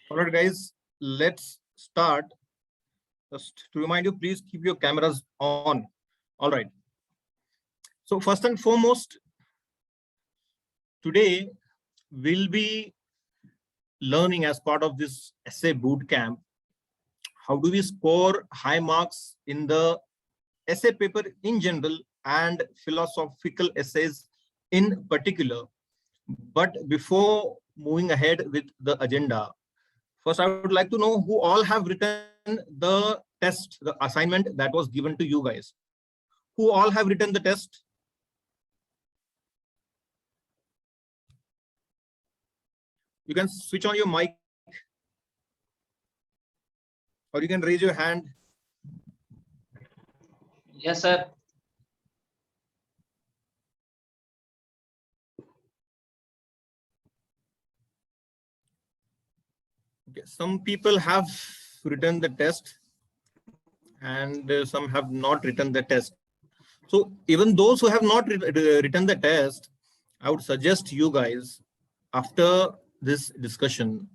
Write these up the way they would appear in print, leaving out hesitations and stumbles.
All right, guys, let's start. Just to remind you, please keep your cameras on. All right. So first and foremost, today we'll be learning as part of this essay boot camp, how do we score high marks in the essay paper in general and philosophical essays in particular. But before moving ahead with the agenda, first I would like to know who all have written the test, the assignment that was given to you guys. Who all have written the test? You can switch on your mic or you can raise your hand. Yes, sir. Okay. Some people have written the test and some have not written the test. So even those who have not written the test, I would suggest you guys, after this discussion,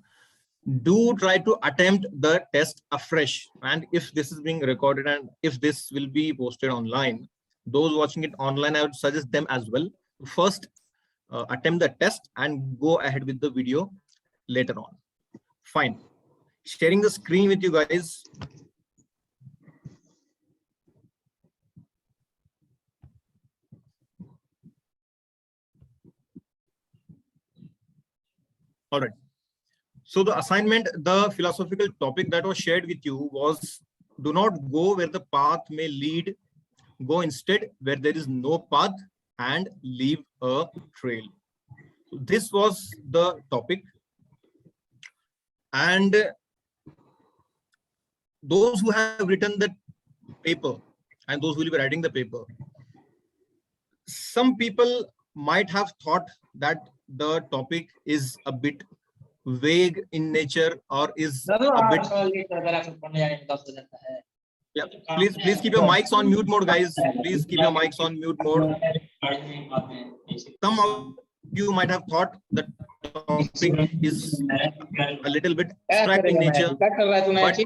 do try to attempt the test afresh. And if this is being recorded and if this will be posted online, those watching it online, I would suggest them as well. First, attempt the test and go ahead with the video later on. Fine. Sharing the screen with you guys. All right. So the assignment, the philosophical topic that was shared with you was, do not go where the path may lead, go instead where there is no path and leave a trail. So this was the topic. And those who have written the paper and those who will be writing the paper, some people might have thought that the topic is a bit vague in nature or is a bit. Yeah, please keep your mics on mute mode, guys. Please keep your mics on mute mode. Some of you might have thought that topic is a little bit abstract in nature, but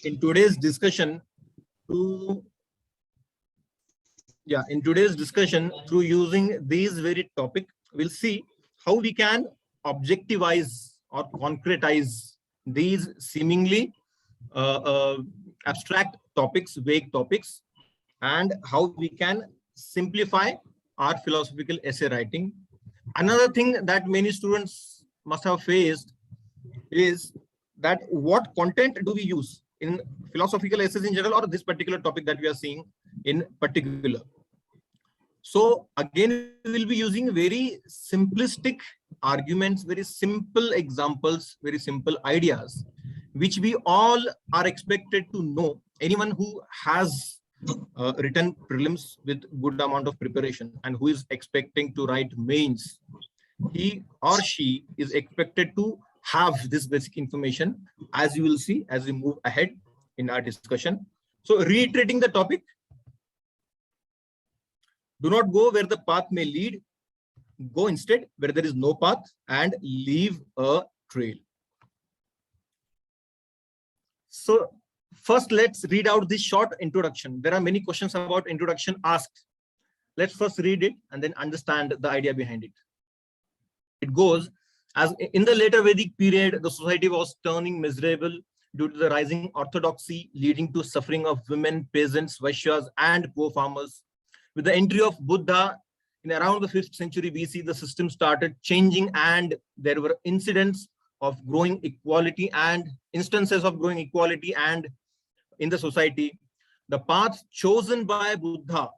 in today's discussion, through using these very topic, we'll see how we can objectivize or concretize these seemingly abstract topics, vague topics, and how we can simplify our philosophical essay writing. Another thing that many students must have faced is that what content do we use in philosophical essays in general or this particular topic that we are seeing in particular. So again, we will be using very simplistic arguments, very simple examples, very simple ideas, which we all are expected to know. Anyone who has written prelims with good amount of preparation and who is expecting to write mains, he or she is expected to have this basic information, as you will see as we move ahead in our discussion. So reiterating the topic, do not go where the path may lead, go instead where there is no path and leave a trail. So first, let's read out this short introduction. There are many questions about introduction asked. Let's first read it and then understand the idea behind it. It goes, as in the later Vedic period, the society was turning miserable due to the rising orthodoxy, leading to suffering of women, peasants, Vaishyas, and poor farmers. With the entry of Buddha in around the 5th century BC, the system started changing and there were incidents of growing equality and instances of growing equality and in the society. The path chosen by Buddha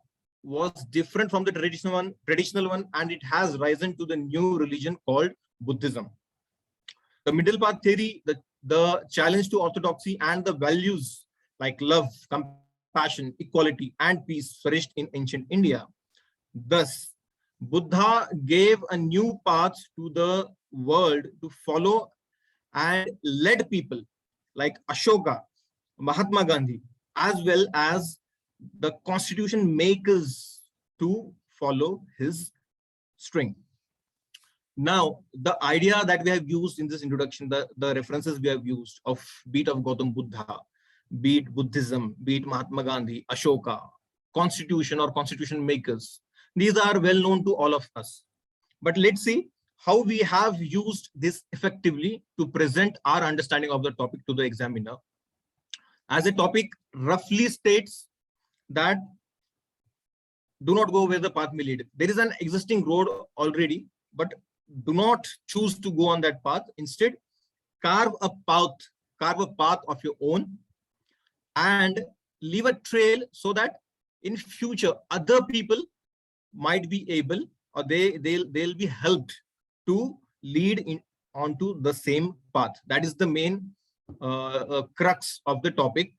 was different from the traditional one, and it has risen to the new religion called Buddhism. The middle path theory, the challenge to orthodoxy and the values like love, compassion, equality, and peace flourished in ancient India. Thus, Buddha gave a new path to the world to follow and led people like Ashoka, Mahatma Gandhi, as well as the constitution makers to follow his string. Now, the idea that we have used in this introduction, the references we have used of beat of Gautam Buddha, be it Buddhism, be it Mahatma Gandhi, Ashoka, constitution or constitution makers, these are well known to all of us. But let's see how we have used this effectively to present our understanding of the topic to the examiner. As a topic roughly states that do not go where the path may lead. There is an existing road already, but do not choose to go on that path. Instead, carve a path of your own and leave a trail so that in future other people might be able, or they'll be helped to lead in onto the same path. That is the main crux of the topic.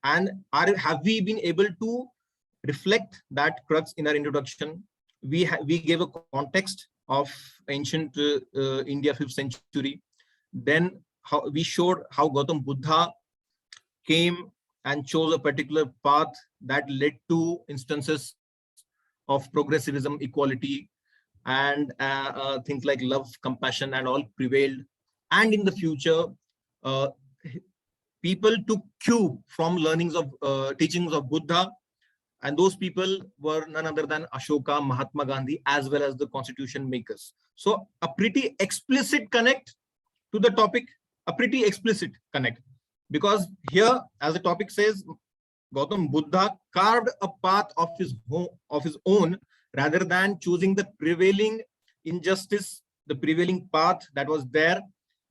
And have we been able to reflect that crux in our introduction? We gave a context of ancient India, 5th century. Then we showed how Gautam Buddha came and chose a particular path that led to instances of progressivism, equality, and things like love, compassion, and all prevailed. And in the future, people took cue from learnings of teachings of Buddha, and those people were none other than Ashoka, Mahatma Gandhi, as well as the constitution makers. So a pretty explicit connect to the topic, a pretty explicit connect, because here, as the topic says, Gautam Buddha carved a path of his own rather than choosing the prevailing injustice, the prevailing path that was there,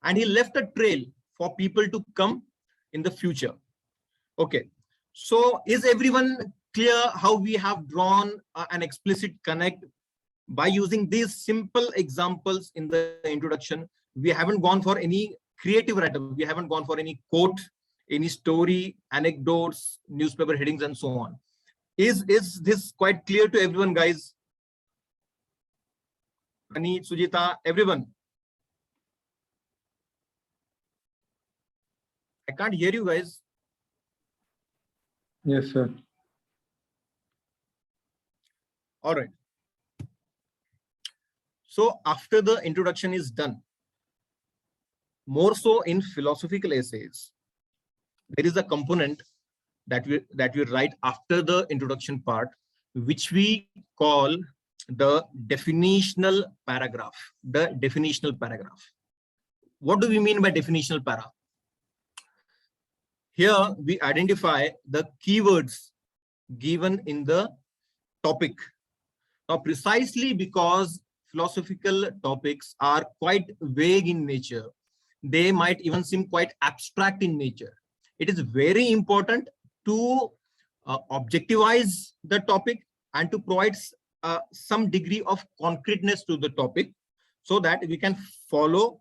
and he left a trail for people to come in the future. Okay, so is everyone clear how we have drawn an explicit connect by using these simple examples in the introduction? We haven't gone for any creative write-up. We haven't gone for any quote, any story, anecdotes, newspaper headings, and so on. Is this quite clear to everyone, guys? Ani, Sujita, everyone? I can't hear you guys. Yes, sir. All right. So after the introduction is done, more so in philosophical essays, there is a component that we write after the introduction part, which we call the definitional paragraph. The definitional paragraph. What do we mean by definitional para? Here we identify the keywords given in the topic. Now, precisely because philosophical topics are quite vague in nature, they might even seem quite abstract in nature. It is very important to objectivize the topic and to provide some degree of concreteness to the topic so that we can follow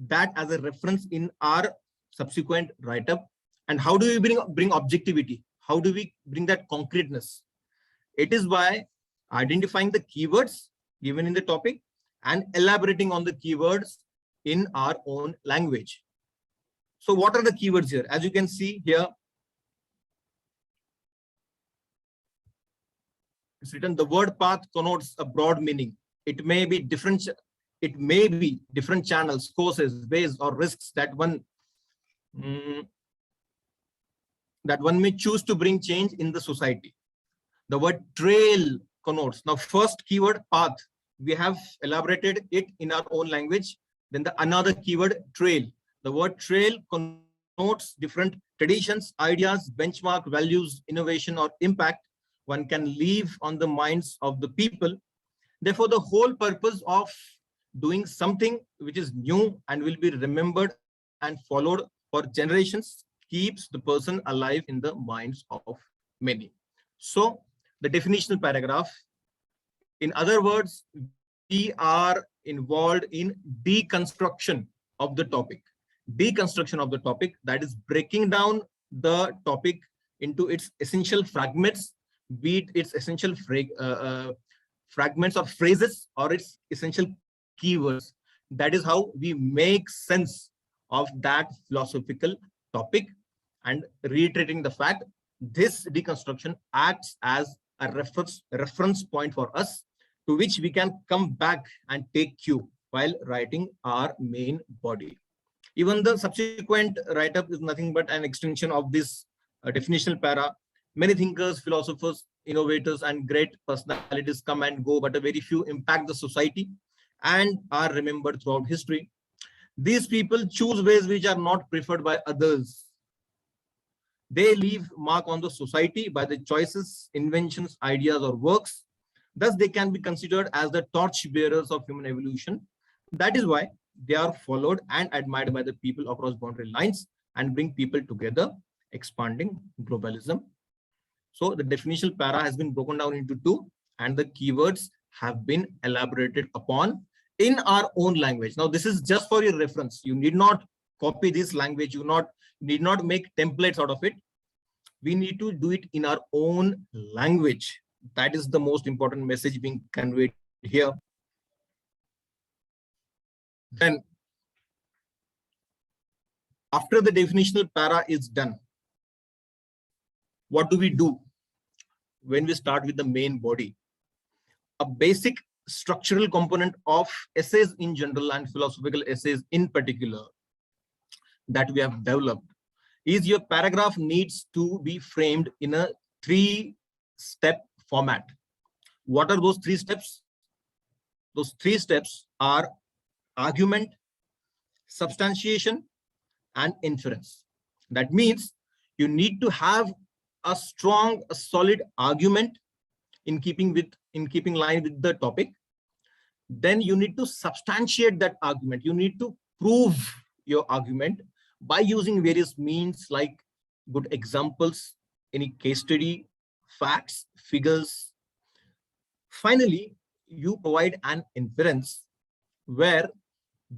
that as a reference in our subsequent write-up. And how do we bring objectivity? How do we bring that concreteness? It is by identifying the keywords given in the topic and elaborating on the keywords in our own language. So what are the keywords here? As you can see here, it's written, the word path connotes a broad meaning. It may be different channels, courses, ways, or risks that one may choose to bring change in the society. The word trail connotes. Now, first keyword path, we have elaborated it in our own language. Then another keyword trail. The word trail connotes different traditions, ideas, benchmark, values, innovation, or impact one can leave on the minds of the people. Therefore, the whole purpose of doing something which is new and will be remembered and followed for generations keeps the person alive in the minds of many. So the definitional paragraph, in other words, we are involved in deconstruction of the topic. Deconstruction of the topic, that is breaking down the topic into its essential fragments, be it its essential fragments of phrases or its essential keywords. That is how we make sense of that philosophical topic, and reiterating the fact, this deconstruction acts as a reference point for us to which we can come back and take cue while writing our main body. Even the subsequent write-up is nothing but an extension of this definitional para. Many thinkers, philosophers, innovators, and great personalities come and go, but a very few impact the society and are remembered throughout history. These people choose ways which are not preferred by others. They leave mark on the society by the choices, inventions, ideas, or works. Thus, they can be considered as the torch bearers of human evolution. That is why they are followed and admired by the people across boundary lines and bring people together, expanding globalism. So the definitional para has been broken down into two, and the keywords have been elaborated upon in our own language. Now, this is just for your reference. You need not copy this language. You need not make templates out of it. We need to do it in our own language. That is the most important message being conveyed here. Then, after the definitional para is done, what do we do when we start with the main body? A basic structural component of essays in general and philosophical essays in particular that we have developed is your paragraph needs to be framed in a 3-step format. What are those 3 steps? Those 3 steps are argument, substantiation, and inference. That means you need to have a strong, a solid argument in keeping line with the topic. Then you need to substantiate that argument. You need to prove your argument by using various means like good examples, any case study, facts, figures. Finally, you provide an inference where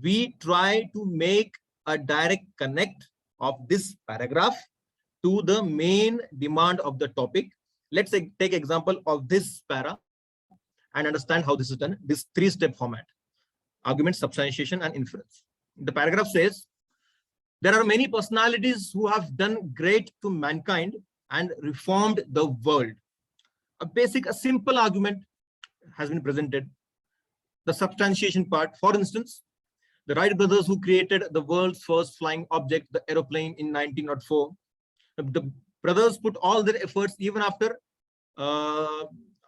we try to make a direct connect of this paragraph to the main demand of the topic. Let's take example of this para and understand how this is done. This 3-step format: argument, substantiation, and inference. The paragraph says, there are many personalities who have done great to mankind and reformed the world. A simple argument has been presented. The substantiation part, for instance, the Wright brothers who created the world's first flying object, the aeroplane, in 1904. The brothers put all their efforts, even after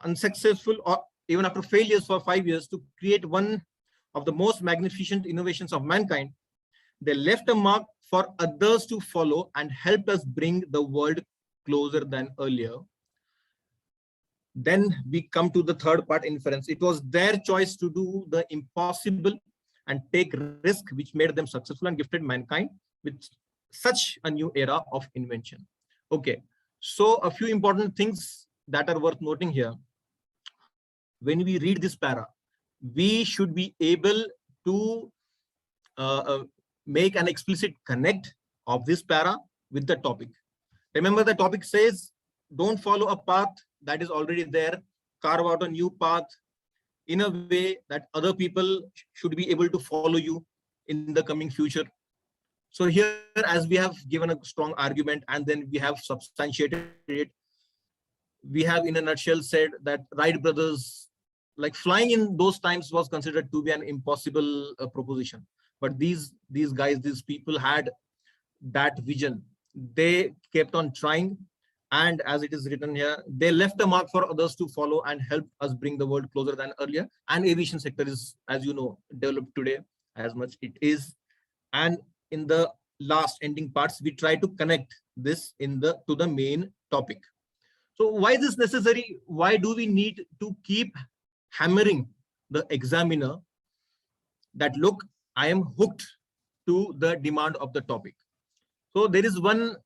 unsuccessful or even after failures for 5 years, to create one of the most magnificent innovations of mankind. They left a mark for others to follow and helped us bring the world closer than earlier. Then we come to the third part, inference. It was their choice to do the impossible and take risk, which made them successful and gifted mankind with such a new era of invention. Okay, so a few important things that are worth noting here. When we read this para, we should be able to make an explicit connect of this para with the topic. Remember, the topic says, don't follow a path that is already there, carve out a new path in a way that other people should be able to follow you in the coming future. So here, as we have given a strong argument and then we have substantiated it, we have in a nutshell said that Wright brothers, like flying in those times was considered to be an impossible proposition. But these guys, these people had that vision. They kept on trying. And as it is written here, they left a mark for others to follow and help us bring the world closer than earlier. And aviation sector is, as you know, developed today as much it is. And in the last ending parts, we try to connect this to the main topic. So why is this necessary? Why do we need to keep hammering the examiner that, look, I am hooked to the demand of the topic? So there is one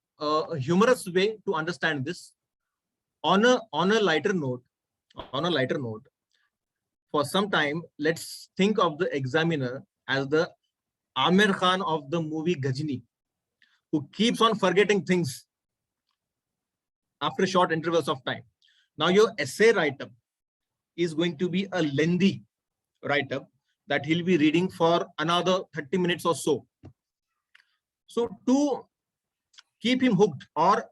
humorous way to understand this. On a lighter note, for some time, let's think of the examiner as the Amir Khan of the movie Ghajini, who keeps on forgetting things after short intervals of time. Now your essay write-up is going to be a lengthy write-up that he'll be reading for another 30 minutes or so. So to keep him hooked, or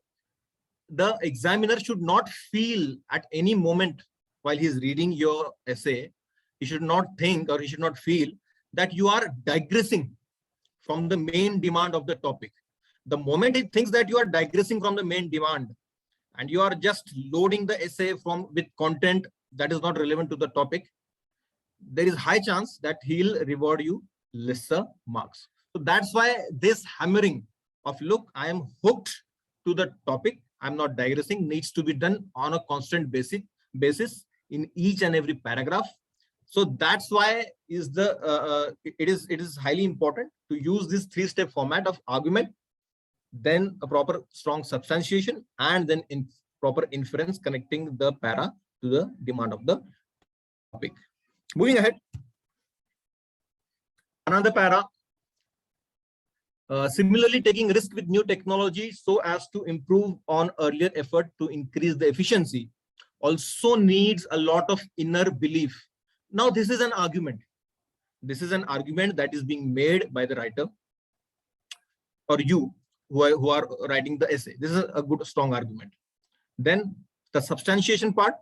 the examiner should not feel at any moment while he's reading your essay, he should not think or he should not feel that you are digressing from the main demand of the topic. The moment it thinks that you are digressing from the main demand and you are just loading the essay with content that is not relevant to the topic, there is high chance that he'll reward you lesser marks. So that's why this hammering of, look, I am hooked to the topic, I'm not digressing, needs to be done on a constant basis in each and every paragraph. So that's why it is highly important to use this 3-step format of argument, then a proper strong substantiation, and then proper inference connecting the para to the demand of the topic. Moving ahead, another para. Similarly, taking risk with new technology so as to improve on earlier effort to increase the efficiency also needs a lot of inner belief. Now, this is an argument. This is an argument that is being made by the writer or you who are writing the essay. This is a good, strong argument. Then the substantiation part.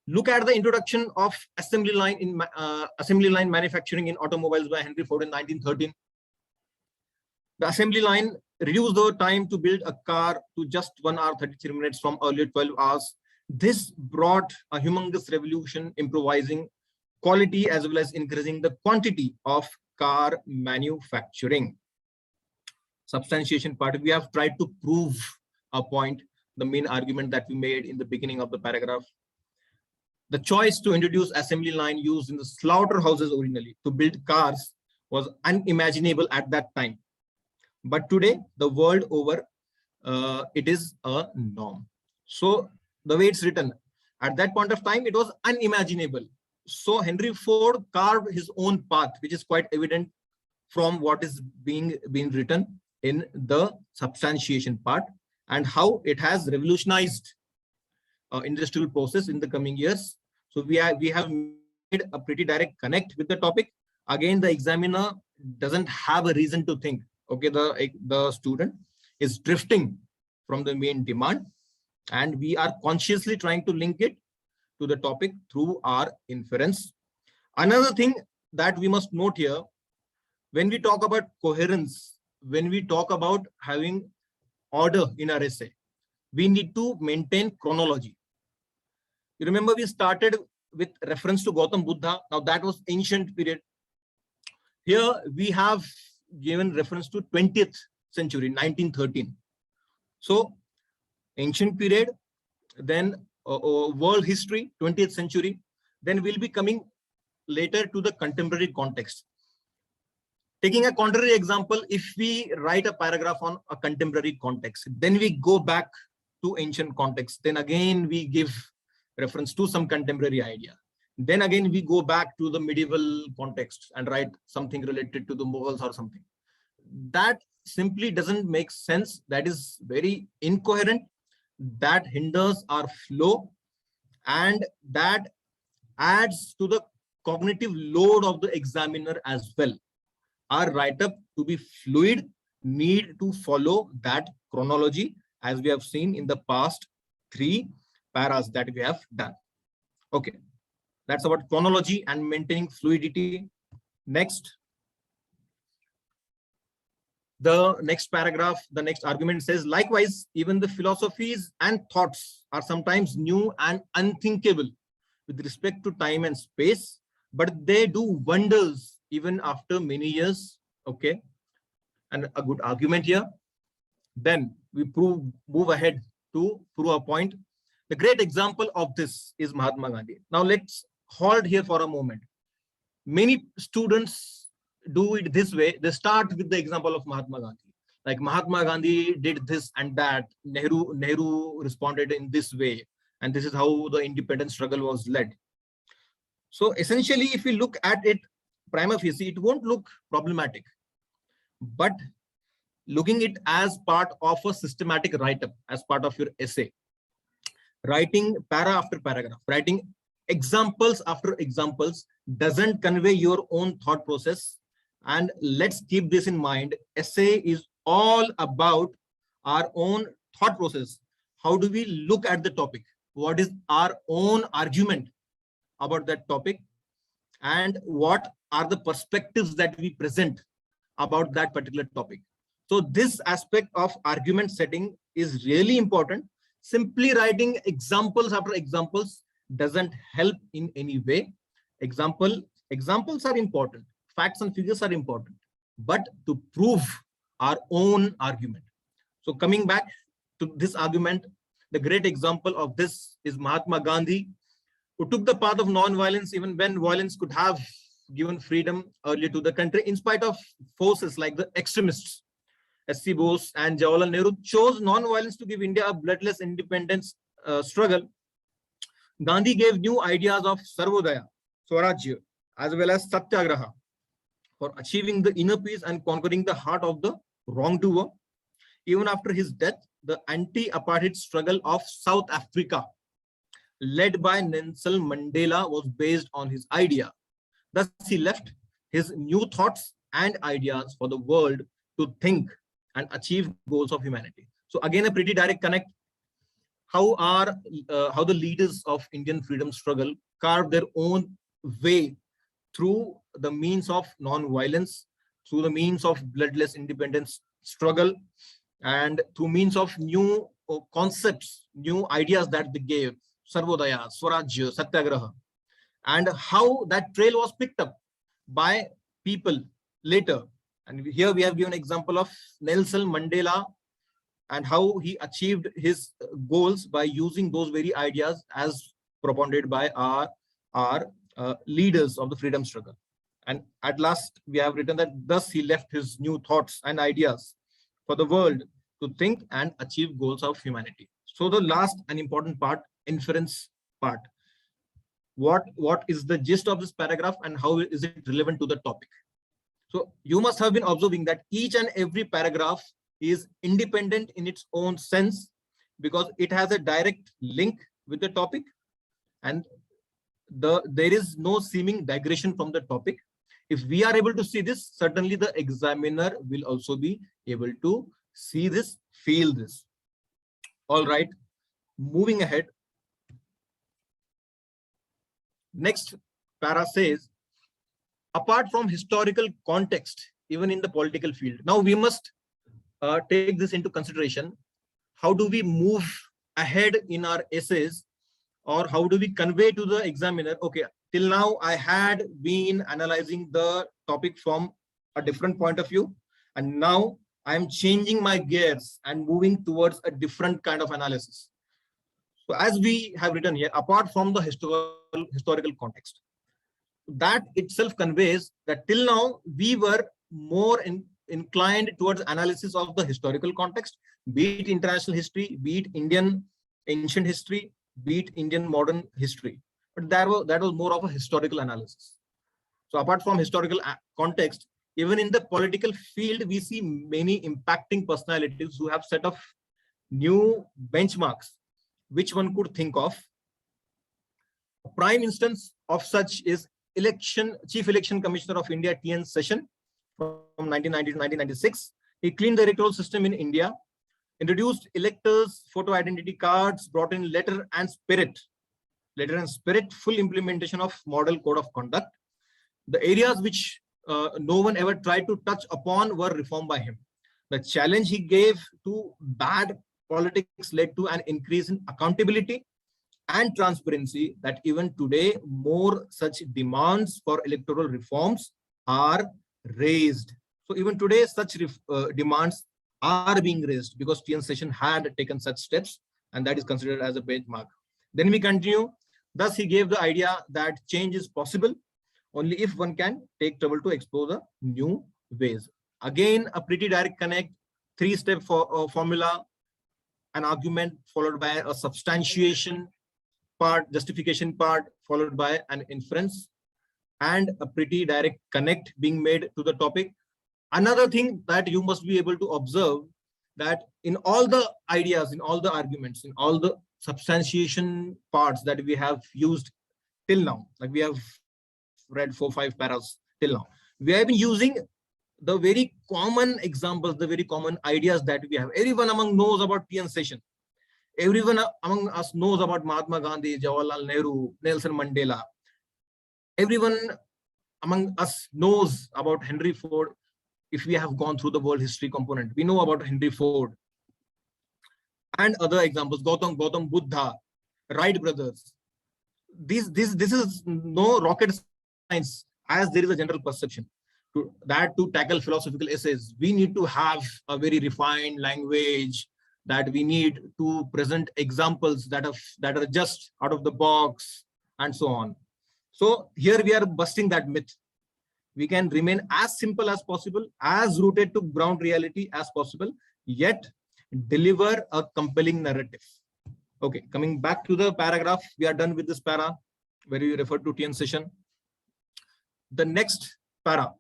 Look at the introduction of assembly line manufacturing in automobiles by Henry Ford in 1913. The assembly line reduced the time to build a car to just 1 hour 33 minutes from earlier 12 hours. This brought a humongous revolution, improvising quality as well as increasing the quantity of car manufacturing. Substantiation part, we have tried to prove a point, the main argument that we made in the beginning of the paragraph. The choice to introduce assembly line used in the slaughterhouses originally to build cars was unimaginable at that time. But today, the world over, it is a norm. So the way it's written, at that point of time, it was unimaginable. So Henry Ford carved his own path, which is quite evident from what is being written in the substantiation part, and how it has revolutionized industrial process in the coming years. So we have made a pretty direct connect with the topic. Again, the examiner doesn't have a reason to think, okay, the student is drifting from the main demand, and we are consciously trying to link it to the topic through our inference. Another thing that we must note here, when we talk about coherence, when we talk about having order in our essay, we need to maintain chronology. You remember we started with reference to Gautam Buddha. Now that was ancient period. Here we have given reference to 20th century, 1913. So ancient period, then world history, 20th century, then we'll be coming later to the contemporary context. Taking a contrary example, if we write a paragraph on a contemporary context, then we go back to ancient context, then again we give reference to some contemporary idea. Then again we go back to the medieval context and write something related to the Mughals or something. That simply doesn't make sense. That is very incoherent. That hinders our flow, and that adds to the cognitive load of the examiner as well. Our write-up to be fluid need to follow that chronology, as we have seen in the past 3 paras that we have done. Okay, that's about chronology and maintaining fluidity. Next, the next paragraph, the next argument says, likewise, even the philosophies and thoughts are sometimes new and unthinkable with respect to time and space, but they do wonders even after many years. Okay, and a good argument here. Then we move ahead to prove a point. The great example of this is Mahatma Gandhi. Now let's halt here for a moment. Many students do it this way. They start with the example of Mahatma Gandhi. Like Mahatma Gandhi did this and that. Nehru responded in this way. And this is how the independence struggle was led. So essentially, if we look at it prima facie, it won't look problematic. But looking it as part of a systematic write-up, as part of your essay, writing para after paragraph, writing examples after examples doesn't convey your own thought process. And let's keep this in mind. Essay is all about our own thought process. How do we look at the topic? What is our own argument about that topic? And what are the perspectives that we present about that particular topic. So this aspect of argument setting is really important. Simply writing examples after examples doesn't help in any way. Examples are important. Facts and figures are important, but to prove our own argument. So coming back to this argument, the great example of this is Mahatma Gandhi, who took the path of non-violence even when violence could have given freedom earlier to the country. In spite of forces like the extremists, S.C. Bose and Jawaharlal Nehru chose non-violence to give India a bloodless independence struggle. Gandhi gave new ideas of Sarvodaya, Swarajya, as well as Satyagraha for achieving the inner peace and conquering the heart of the wrongdoer. Even after his death, the anti-apartheid struggle of South Africa, led by Nelson Mandela, was based on his idea. Thus, he left his new thoughts and ideas for the world to think and achieve goals of humanity. So again, a pretty direct connect. How the leaders of Indian freedom struggle carved their own way through the means of non-violence, through the means of bloodless independence struggle, and through means of new concepts, new ideas that they gave, Sarvodaya, Swarajya, Satyagraha, and how that trail was picked up by people later. And here we have given an example of Nelson Mandela and how he achieved his goals by using those very ideas as propounded by our leaders of the freedom struggle. And at last, we have written that thus he left his new thoughts and ideas for the world to think and achieve goals of humanity. So the last and important part, inference part. What is the gist of this paragraph and how is it relevant to the topic? So you must have been observing that each and every paragraph is independent in its own sense because it has a direct link with the topic, and there is no seeming digression from the topic. If we are able to see this, certainly the examiner will also be able to see this, feel this. All right, moving ahead. Next para says, apart from historical context, even in the political field. Now we must take this into consideration. How do we move ahead in our essays, or how do we convey to the examiner, okay, till now I had been analyzing the topic from a different point of view, and now I am changing my gears and moving towards a different kind of analysis. So as we have written here, apart from the historical context, that itself conveys that till now we were more inclined towards analysis of the historical context, be it international history, be it Indian ancient history, be it Indian modern history. But that was more of a historical analysis. So apart from historical context, even in the political field, we see many impacting personalities who have set of new benchmarks, which one could think of. A prime instance of such is Chief Election Commissioner of India, T.N. Session, from 1990 to 1996. He cleaned the electoral system in India, introduced electors' photo identity cards, brought in letter and spirit, full implementation of model code of conduct. The areas which no one ever tried to touch upon were reformed by him. The challenge he gave to bad politics led to an increase in accountability and transparency that even today more such demands for electoral reforms are raised. So even today such demands are being raised because TN Session had taken such steps, and that is considered as a benchmark. Then we continue. Thus he gave the idea that change is possible only if one can take trouble to explore the new ways. Again, a pretty direct connect, three-step formula, an argument followed by a substantiation part, justification part, followed by an inference, and a pretty direct connect being made to the topic. Another thing that you must be able to observe, that in all the ideas, in all the arguments, in all the substantiation parts that we have used till now, like we have read 4-5 paras till now, we have been using the very common examples, the very common ideas that we have. Everyone among knows about TN Session. Everyone among us knows about Mahatma Gandhi, Jawaharlal Nehru, Nelson Mandela. Everyone among us knows about Henry Ford if we have gone through the world history component. We know about Henry Ford and other examples, Gautam Buddha, Wright brothers. This is no rocket science, as there is a general perception. To tackle philosophical essays, we need to have a very refined language, that we need to present examples that are just out of the box and so on. So here we are busting that myth. We can remain as simple as possible, as rooted to ground reality as possible, yet deliver a compelling narrative. Okay, coming back to the paragraph, we are done with this para where we referred to TN session. The next para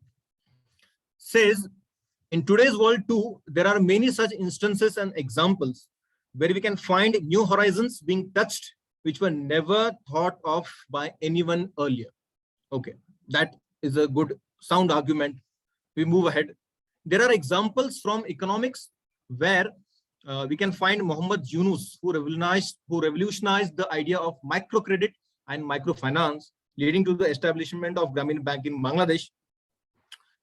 says, in today's world too, there are many such instances and examples where we can find new horizons being touched, which were never thought of by anyone earlier. Okay, that is a good sound argument. We move ahead. There are examples from economics where we can find Muhammad Yunus, who revolutionized the idea of microcredit and microfinance, leading to the establishment of Grameen Bank in Bangladesh.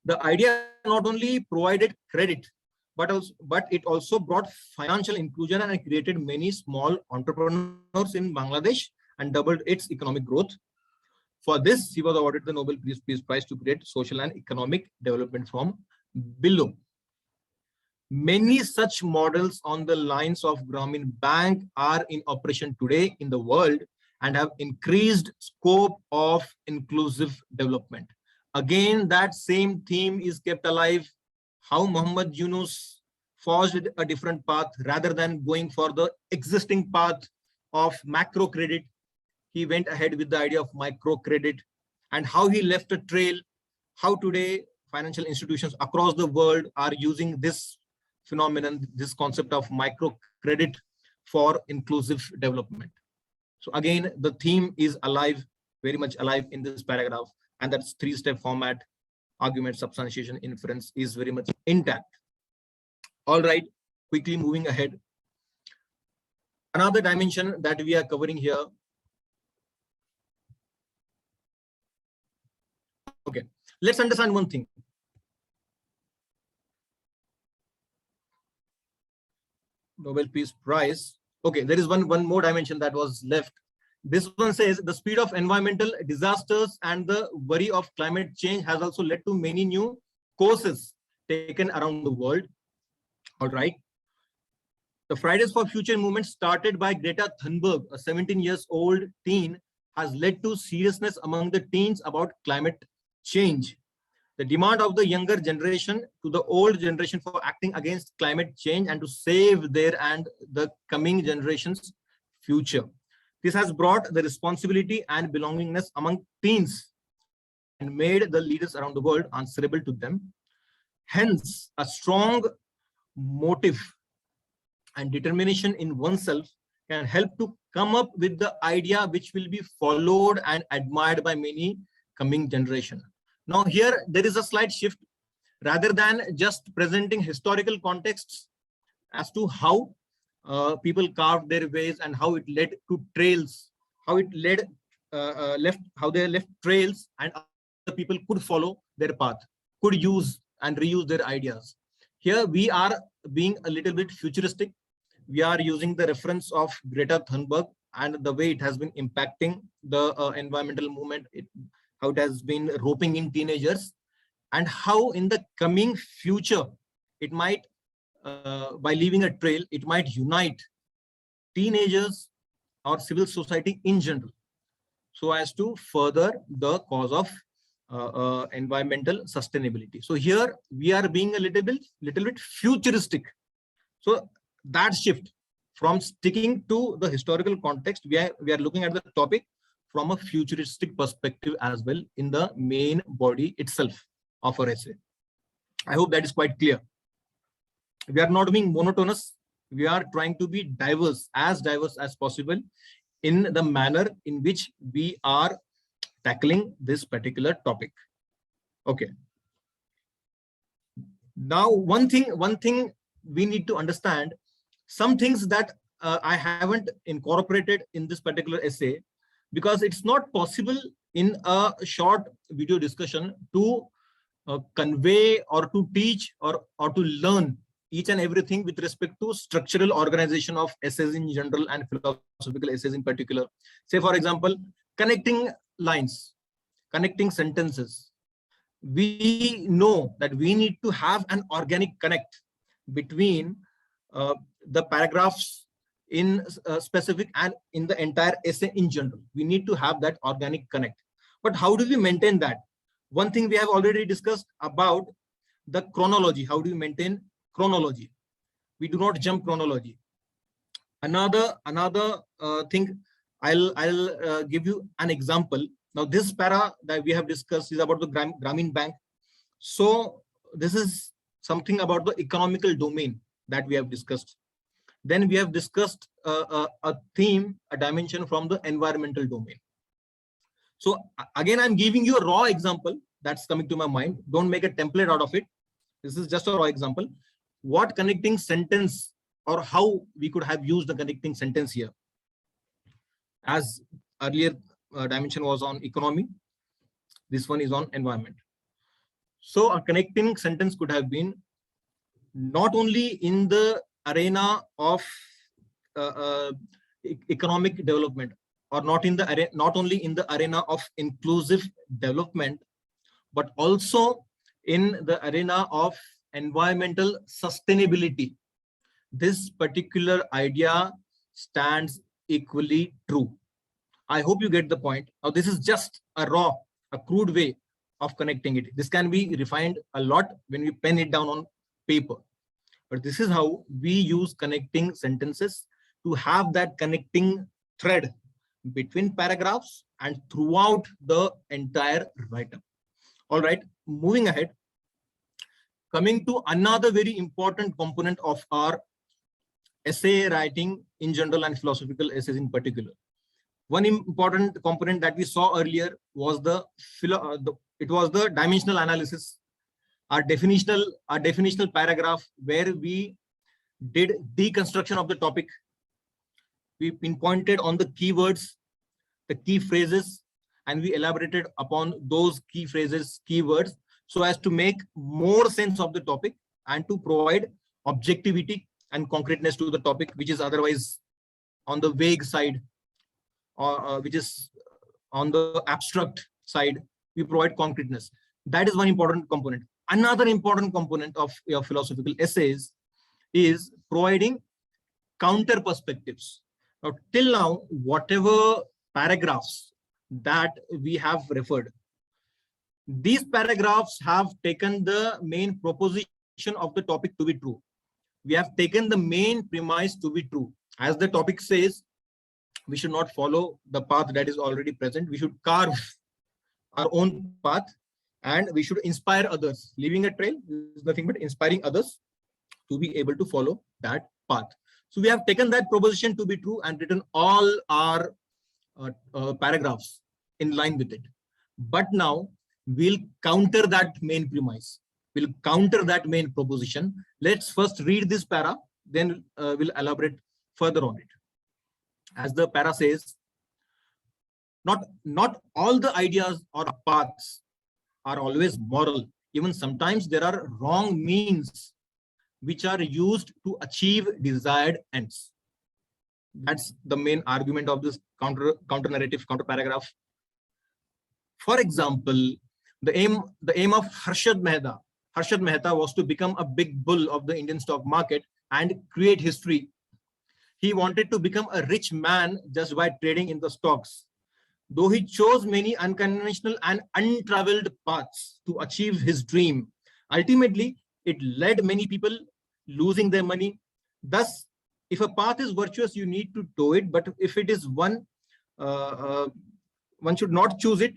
The idea not only provided credit, but it also brought financial inclusion and created many small entrepreneurs in Bangladesh and doubled its economic growth. For this, he was awarded the Nobel Peace Prize to create social and economic development from below. Many such models on the lines of Grameen Bank are in operation today in the world and have increased scope of inclusive development. Again, that same theme is kept alive. How Muhammad Yunus forged a different path rather than going for the existing path of macro credit. He went ahead with the idea of microcredit, and how he left a trail, how today financial institutions across the world are using this phenomenon, this concept of microcredit for inclusive development. So again, the theme is alive, very much alive in this paragraph, and that's three-step format: argument, substantiation, inference is very much intact. All right, quickly moving ahead. Another dimension that we are covering here. Okay, let's understand one thing. Nobel Peace Prize. Okay, there is one more dimension that was left. This one says the speed of environmental disasters and the worry of climate change has also led to many new courses taken around the world. All right. The Fridays for Future movement, started by Greta Thunberg, a 17-year-old teen, has led to seriousness among the teens about climate change. The demand of the younger generation to the old generation for acting against climate change and to save their and the coming generations' future. This has brought the responsibility and belongingness among teens and made the leaders around the world answerable to them. Hence, a strong motive and determination in oneself can help to come up with the idea which will be followed and admired by many coming generation. Now here there is a slight shift. Rather than just presenting historical contexts as to how people carved their ways and how it led to trails, how it led how they left trails and other people could follow their path, could use and reuse their ideas. Here we are being a little bit futuristic. We are using the reference of Greta Thunberg and the way it has been impacting the environmental movement, how it has been roping in teenagers, and how in the coming future it might, by leaving a trail, it might unite teenagers or civil society in general, so as to further the cause of environmental sustainability. So here we are being a little bit futuristic. So that shift from sticking to the historical context, we are looking at the topic from a futuristic perspective as well in the main body itself of our essay. I hope that is quite clear. We are not being monotonous. We are trying to be diverse as possible in the manner in which we are tackling this particular topic. Okay. Now, one thing we need to understand, some things that I haven't incorporated in this particular essay, because it's not possible in a short video discussion to convey or to teach or to learn each and everything with respect to structural organization of essays in general and philosophical essays in particular. Say, for example, connecting lines, connecting sentences. We know that we need to have an organic connect between the paragraphs in specific and in the entire essay in general. We need to have that organic connect. But how do we maintain that? One thing we have already discussed about the chronology. How do we maintain chronology? We do not jump chronology. Another thing, I'll give you an example. Now, this para that we have discussed is about the Grameen Bank. So this is something about the economical domain that we have discussed. Then we have discussed a theme, a dimension from the environmental domain. So again, I'm giving you a raw example that's coming to my mind. Don't make a template out of it. This is just a raw example. What connecting sentence or how we could have used the connecting sentence here? As earlier dimension was on economy, this one is on environment. So a connecting sentence could have been not only in the arena of economic development, or not only in the arena of inclusive development, but also in the arena of environmental sustainability. This particular idea stands equally true. I hope you get the point. Now, this is just a raw, a crude way of connecting it. This can be refined a lot when we pen it down on paper. But this is how we use connecting sentences to have that connecting thread between paragraphs and throughout the entire write-up. All right, moving ahead, coming to another very important component of our essay writing in general and philosophical essays in particular. One important component that we saw earlier was the dimensional analysis, our definitional paragraph, where we did deconstruction of the topic. We pinpointed on the keywords, the key phrases, and we elaborated upon those key phrases, keywords, so as to make more sense of the topic and to provide objectivity and concreteness to the topic, which is otherwise on the vague side, or which is on the abstract side. We provide concreteness. That is one important component. Another important component of your philosophical essays is providing counter perspectives. Now, till now, whatever paragraphs that we have referred, these paragraphs have taken the main proposition of the topic to be true. We have taken the main premise to be true. As the topic says, we should not follow the path that is already present. We should carve our own path, and we should inspire others. Leaving a trail is nothing but inspiring others to be able to follow that path. So we have taken that proposition to be true and written all our paragraphs in line with it. But now we'll counter that main premise. We'll counter that main proposition. Let's first read this para, then we'll elaborate further on it. As the para says, not all the ideas or paths are always moral. Even sometimes there are wrong means which are used to achieve desired ends. That's the main argument of this counter narrative, counter paragraph. For example, the aim of Harshad Mehta was to become a big bull of the Indian stock market and create history. He wanted to become a rich man just by trading in the stocks. Though he chose many unconventional and untraveled paths to achieve his dream, ultimately it led many people losing their money. Thus, if a path is virtuous, you need to do it. But if it is one should not choose it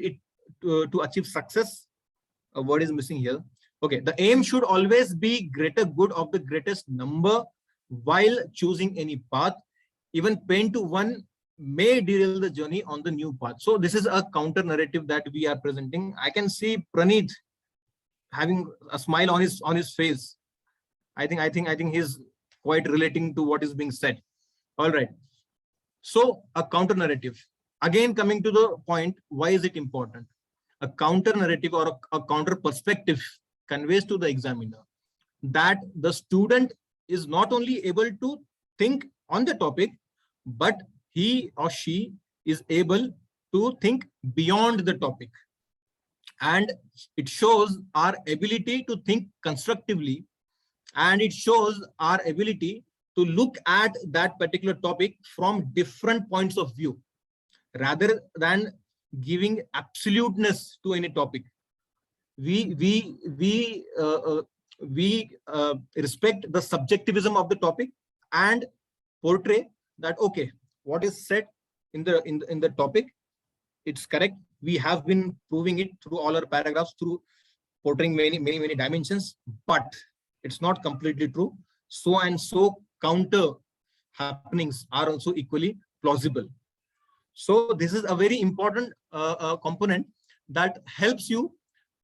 to achieve success. A word is missing here. Okay, the aim should always be greater good of the greatest number while choosing any path. Even pain to one may derail the journey on the new path. So this is a counter narrative that we are presenting. I can see Praneeth having a smile on his face. I think he's quite relating to what is being said. All right. So a counter narrative. again, coming to the point, why is it important? A counter narrative or a counter perspective conveys to the examiner that the student is not only able to think on the topic, but he or she is able to think beyond the topic. And it shows our ability to think constructively, and it shows our ability to look at that particular topic from different points of view, rather than giving absoluteness to any topic. We respect the subjectivism of the topic and portray that, okay, what is said in the topic, it's correct. We have been proving it through all our paragraphs, through portraying many dimensions, but it's not completely true. So and so counter happenings are also equally plausible. So this is a very important component that helps you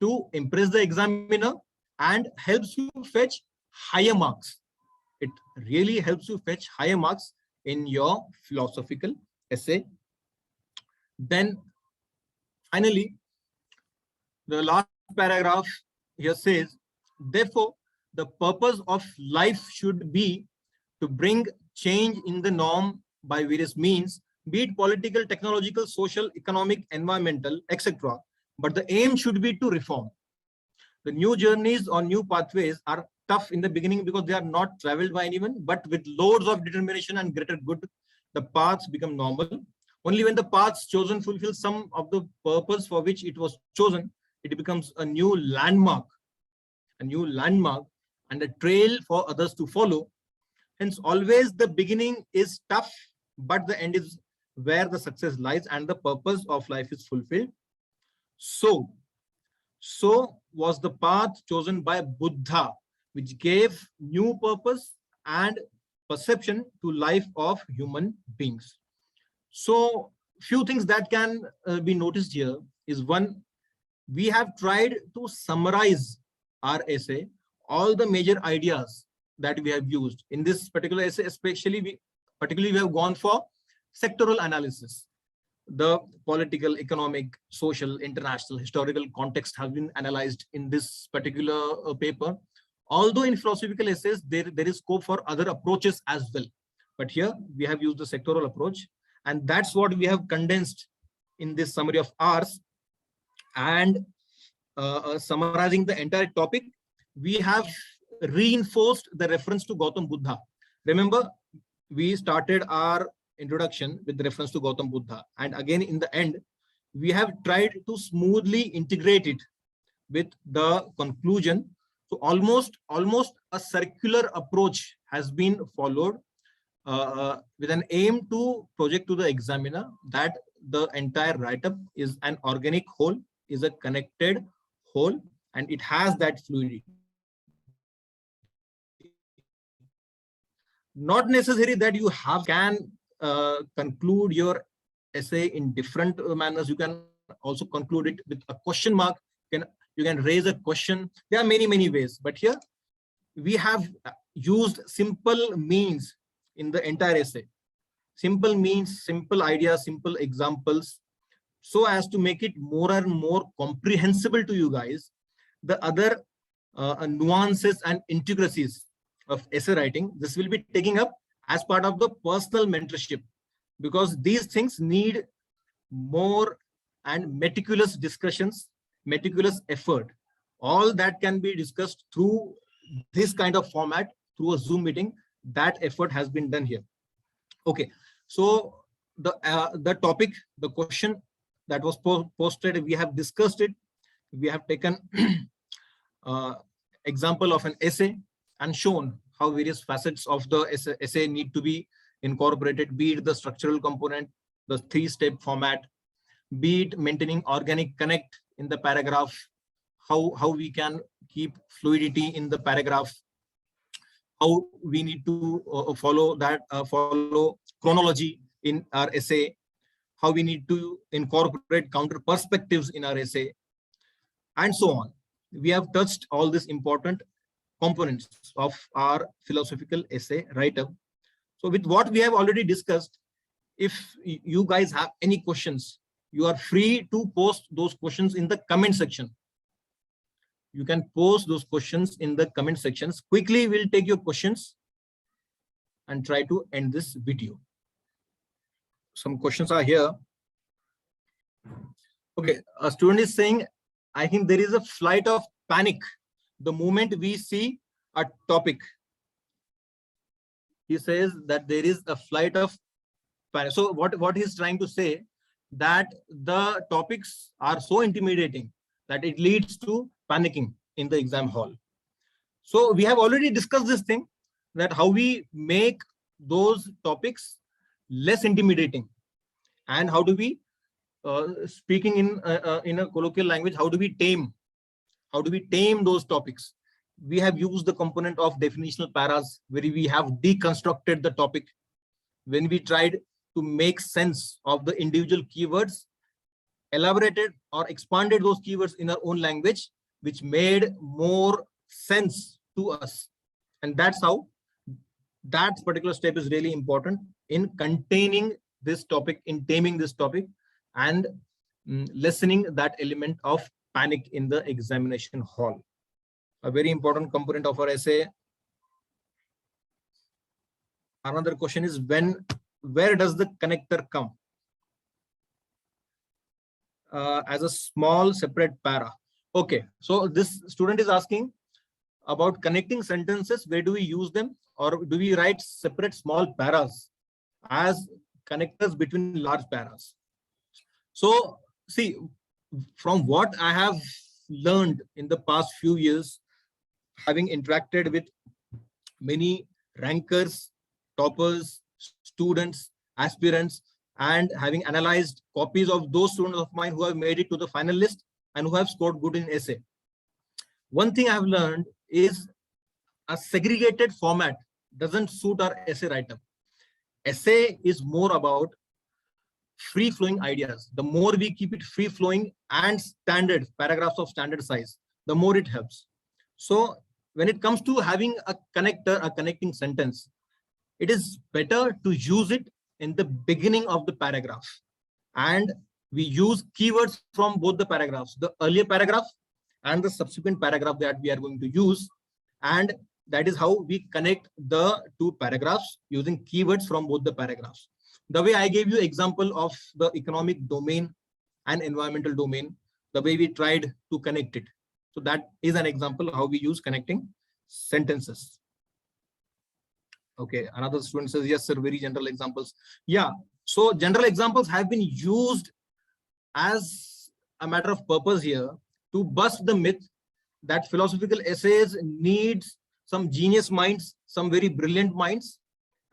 to impress the examiner and helps you fetch higher marks. It really helps you fetch higher marks in your philosophical essay. Then finally, the last paragraph here says, therefore, the purpose of life should be to bring change in the norm by various means, be it political, technological, social, economic, environmental, etc. But the aim should be to reform. The new journeys or new pathways are tough in the beginning because they are not traveled by anyone, but with loads of determination and greater good, the paths become normal. Only when the paths chosen fulfill some of the purpose for which it was chosen, it becomes a new landmark and a trail for others to follow. Hence, always the beginning is tough, but the end is where the success lies and the purpose of life is fulfilled. So was the path chosen by Buddha, which gave new purpose and perception to life of human beings. So few things that can be noticed here is, one, we have tried to summarize our essay, all the major ideas that we have used in this particular essay. Especially we have gone for sectoral analysis. The political, economic, social, international, historical context have been analyzed in this particular paper. Although in philosophical essays, there is scope for other approaches as well. But here we have used the sectoral approach, and that's what we have condensed in this summary of ours. And summarizing the entire topic, we have reinforced the reference to Gautam Buddha. Remember, we started our introduction with reference to Gautam Buddha, and again in the end we have tried to smoothly integrate it with the conclusion. So almost a circular approach has been followed with an aim to project to the examiner that the entire write-up is an organic whole, is a connected whole, and it has that fluidity. Not necessary that you can conclude your essay in different manners. You can also conclude it with a question mark. You can raise a question. There are many ways, but here we have used simple means in the entire essay. Simple means, simple ideas, simple examples, so as to make it more and more comprehensible to you guys. The other nuances and intricacies of essay writing, this will be taking up as part of the personal mentorship, because these things need more and meticulous discussions, meticulous effort. All that can be discussed through this kind of format, through a Zoom meeting. That effort has been done here. Okay, so the topic, the question that was posted, we have discussed it. We have taken example of an essay and shown how various facets of the essay need to be incorporated, be it the structural component, the 3-step format, be it maintaining organic connect in the paragraph, how we can keep fluidity in the paragraph, how we need to follow chronology in our essay, how we need to incorporate counter perspectives in our essay, and so on. We have touched all these important components of our philosophical essay write-up. So with what we have already discussed, if you guys have any questions, you are free to post those questions in the comment section. You can post those questions in the comment sections. Quickly, we'll take your questions and try to end this video. Some questions are here. Okay, a student is saying, I think there is a flight of panic the moment we see a topic. He says that there is a flight of panic. So what he's trying to say, that the topics are so intimidating that it leads to panicking in the exam hall. So we have already discussed this thing, that how we make those topics less intimidating, and how do we, speaking in a colloquial language, how do we tame those topics. We have used the component of definitional paras, where we have deconstructed the topic. When we tried to make sense of the individual keywords, elaborated or expanded those keywords in our own language, which made more sense to us. And that's how that particular step is really important in containing this topic, in taming this topic, and lessening that element of panic in the examination hall. A very important component of our essay. Another question is, where does the connector come? As a small separate para. Okay, so this student is asking about connecting sentences. Where do we use them, or do we write separate small paras as connectors between large paras? So see, from what I have learned in the past few years, having interacted with many rankers, toppers, students, aspirants, and having analyzed copies of those students of mine who have made it to the final list and who have scored good in essay, one thing I have learned is a segregated format doesn't suit our essay write-up. Essay is more about free-flowing ideas. The more we keep it free-flowing and standard, paragraphs of standard size, the more it helps. So when it comes to having a connector, a connecting sentence, it is better to use it in the beginning of the paragraph. And we use keywords from both the paragraphs, the earlier paragraph and the subsequent paragraph that we are going to use. And that is how we connect the two paragraphs, using keywords from both the paragraphs. The way I gave you example of the economic domain and environmental domain, the way we tried to connect it. So that is an example how we use connecting sentences. Okay, another student says, yes, sir, very general examples. Yeah, so general examples have been used as a matter of purpose here to bust the myth that philosophical essays needs some genius minds, some very brilliant minds,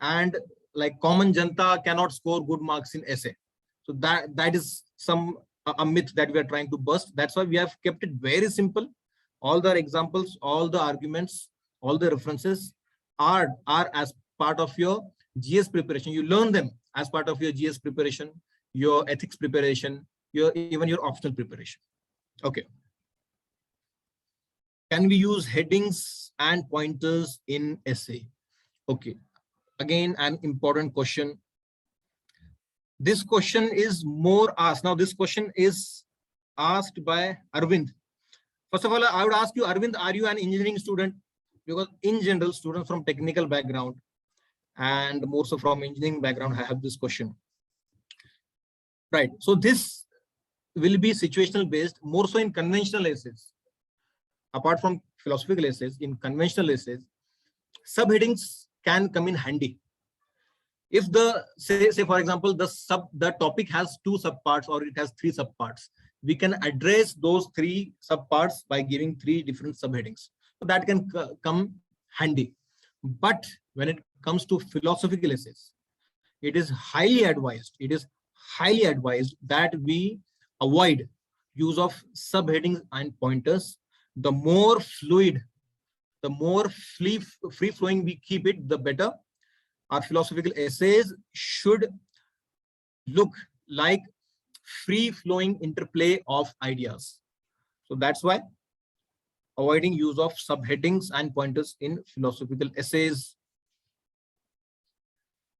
and like common janta cannot score good marks in essay. So that is a myth that we are trying to bust. That's why we have kept it very simple. All the examples, all the arguments, all the references are as part of your GS preparation. You learn them as part of your GS preparation, your ethics preparation, even your optional preparation. Okay. Can we use headings and pointers in essay? Okay. Again, an important question. This question is more asked. Now, this question is asked by Arvind. First of all, I would ask you, Arvind, are you an engineering student? Because in general, students from technical background and more so from engineering background have this question. Right. So this will be situational based, more so in conventional essays. Apart from philosophical essays, in conventional essays, subheadings can come in handy. If the say for example, the topic has 2 subparts or it has 3 subparts, we can address those 3 subparts by giving 3 different subheadings. So that can come handy. But when it comes to philosophical essays, it is highly advised. It is highly advised that we avoid use of subheadings and pointers. The more fluid, the more free-flowing we keep it, the better. Our philosophical essays should look like free-flowing interplay of ideas. So that's why avoiding use of subheadings and pointers in philosophical essays.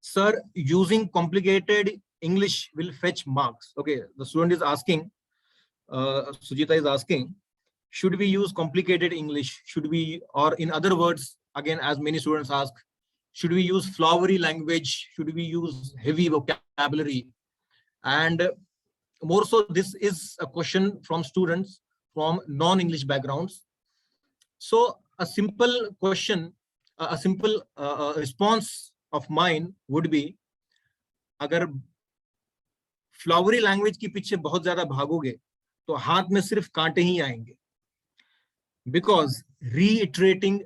Sir, using complicated English will fetch marks. Okay, the student is asking, Sujita is asking, should we use complicated English? Should we, or in other words, again, as many students ask, should we use flowery language? Should we use heavy vocabulary? And more so, this is a question from students from non-English backgrounds. So a simple question, a simple response of mine would be, अगर flowery language के पीछे बहुत ज्यादा भागोगे तो हाथ में सिर्फ कांटे ही आएंगे. Because reiterating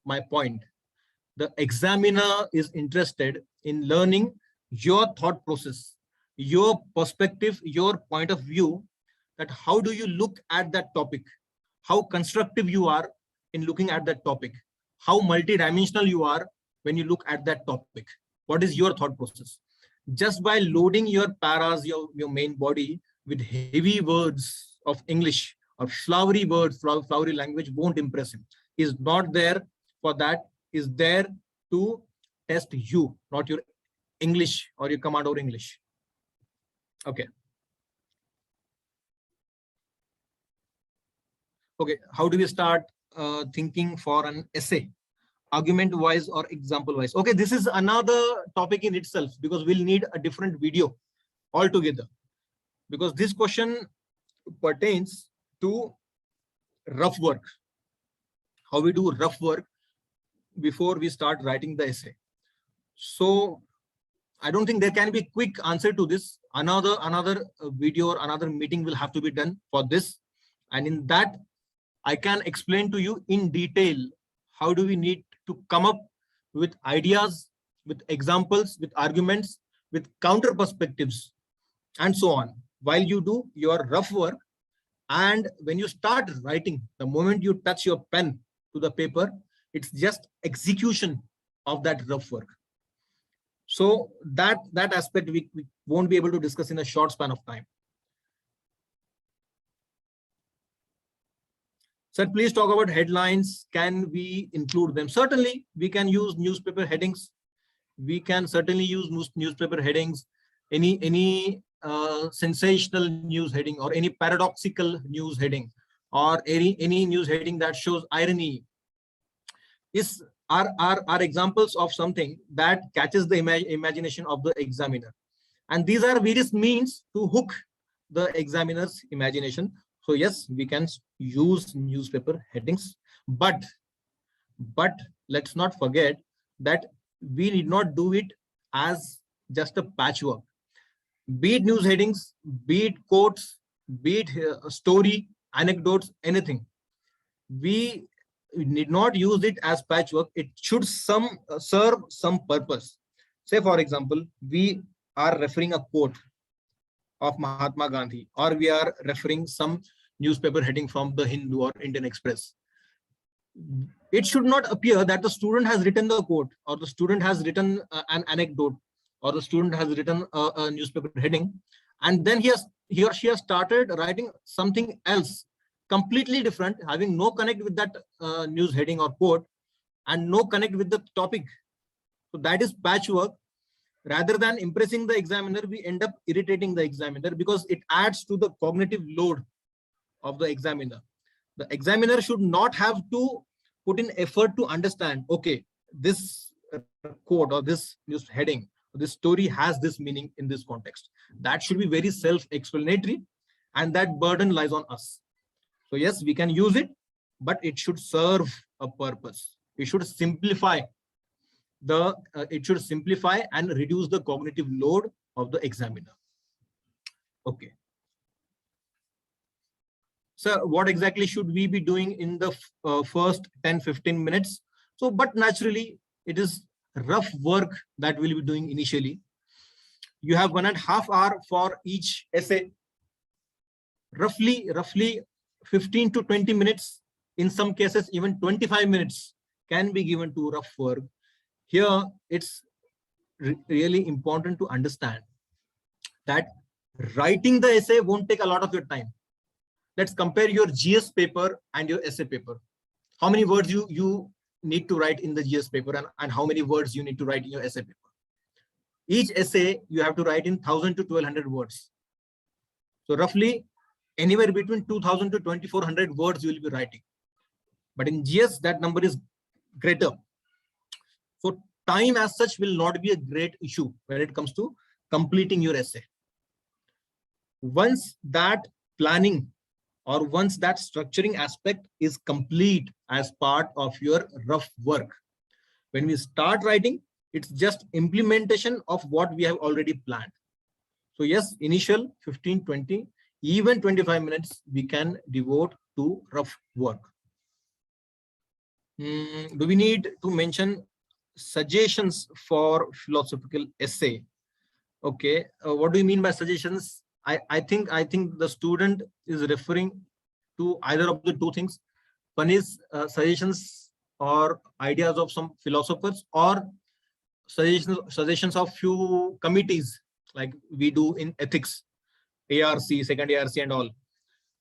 my point, the examiner is interested in learning your thought process, your perspective, your point of view, that how do you look at that topic, how constructive you are in looking at that topic, how multidimensional you are when you look at that topic. What is your thought process? Just by loading your paras, your main body with heavy words of English or flowery words, flowery language won't impress him. Is not there for that, is there to test you, not your English or your command or English. Okay. Okay, how do we start thinking for an essay? Argument wise or example wise? Okay, this is another topic in itself, because we'll need a different video altogether, because this question pertains to rough work, how we do rough work before we start writing the essay. So I don't think there can be a quick answer to this. Another video or another meeting will have to be done for this, and in that I can explain to you in detail how do we need to come up with ideas, with examples, with arguments, with counter perspectives, and so on, while you do your rough work. And when you start writing, the moment you touch your pen to the paper, it's just execution of that rough work. So that aspect we won't be able to discuss in a short span of time. Sir, please talk about headlines. Can we include them? Certainly, we can use newspaper headings. We can certainly use newspaper headings. Any sensational news heading, or any paradoxical news heading, or any news heading that shows irony, are examples of something that catches the imagination of the examiner. And these are various means to hook the examiner's imagination. So yes, we can use newspaper headings, but let's not forget that we need not do it as just a patchwork. Be it news headings, be it quotes, be it story, anecdotes, anything. We need not use it as patchwork. It should serve some purpose. Say, for example, we are referring a quote of Mahatma Gandhi, or we are referring some newspaper heading from the Hindu or Indian Express. It should not appear that the student has written the quote, or the student has written an anecdote, or the student has written a newspaper heading, and then he or she has started writing something else completely different, having no connect with that news heading or quote, and no connect with the topic. So that is patchwork. Rather than impressing the examiner, we end up irritating the examiner, because it adds to the cognitive load of the examiner. The examiner should not have to put in effort to understand, okay, this quote or this news heading, this story has this meaning in this context. That should be very self-explanatory, and that burden lies on us. So yes, we can use it, but it should serve a purpose. It should simplify and reduce the cognitive load of the examiner. Okay. So what exactly should we be doing in the first 10-15 minutes? So, but naturally, it is rough work that we'll be doing initially. You have 1.5 hours for each essay. Roughly 15 to 20 minutes, in some cases even 25 minutes can be given to rough work. Here, it's really important to understand that writing the essay won't take a lot of your time. Let's compare your GS paper and your essay paper. How many words you need to write in the GS paper, and how many words you need to write in your essay paper? Each essay you have to write in 1000 to 1200 words. So roughly anywhere between 2000 to 2400 words you will be writing. But in GS, that number is greater. So time as such will not be a great issue when it comes to completing your essay. Once that planning or once that structuring aspect is complete as part of your rough work, when we start writing, it's just implementation of what we have already planned. So yes, initial 15, 20, even 25 minutes we can devote to rough work. Do we need to mention suggestions for philosophical essay? Okay, what do you mean by suggestions? I think the student is referring to either of the two things. One is suggestions or ideas of some philosophers, or suggestions of few committees like we do in ethics, ARC, second ARC and all.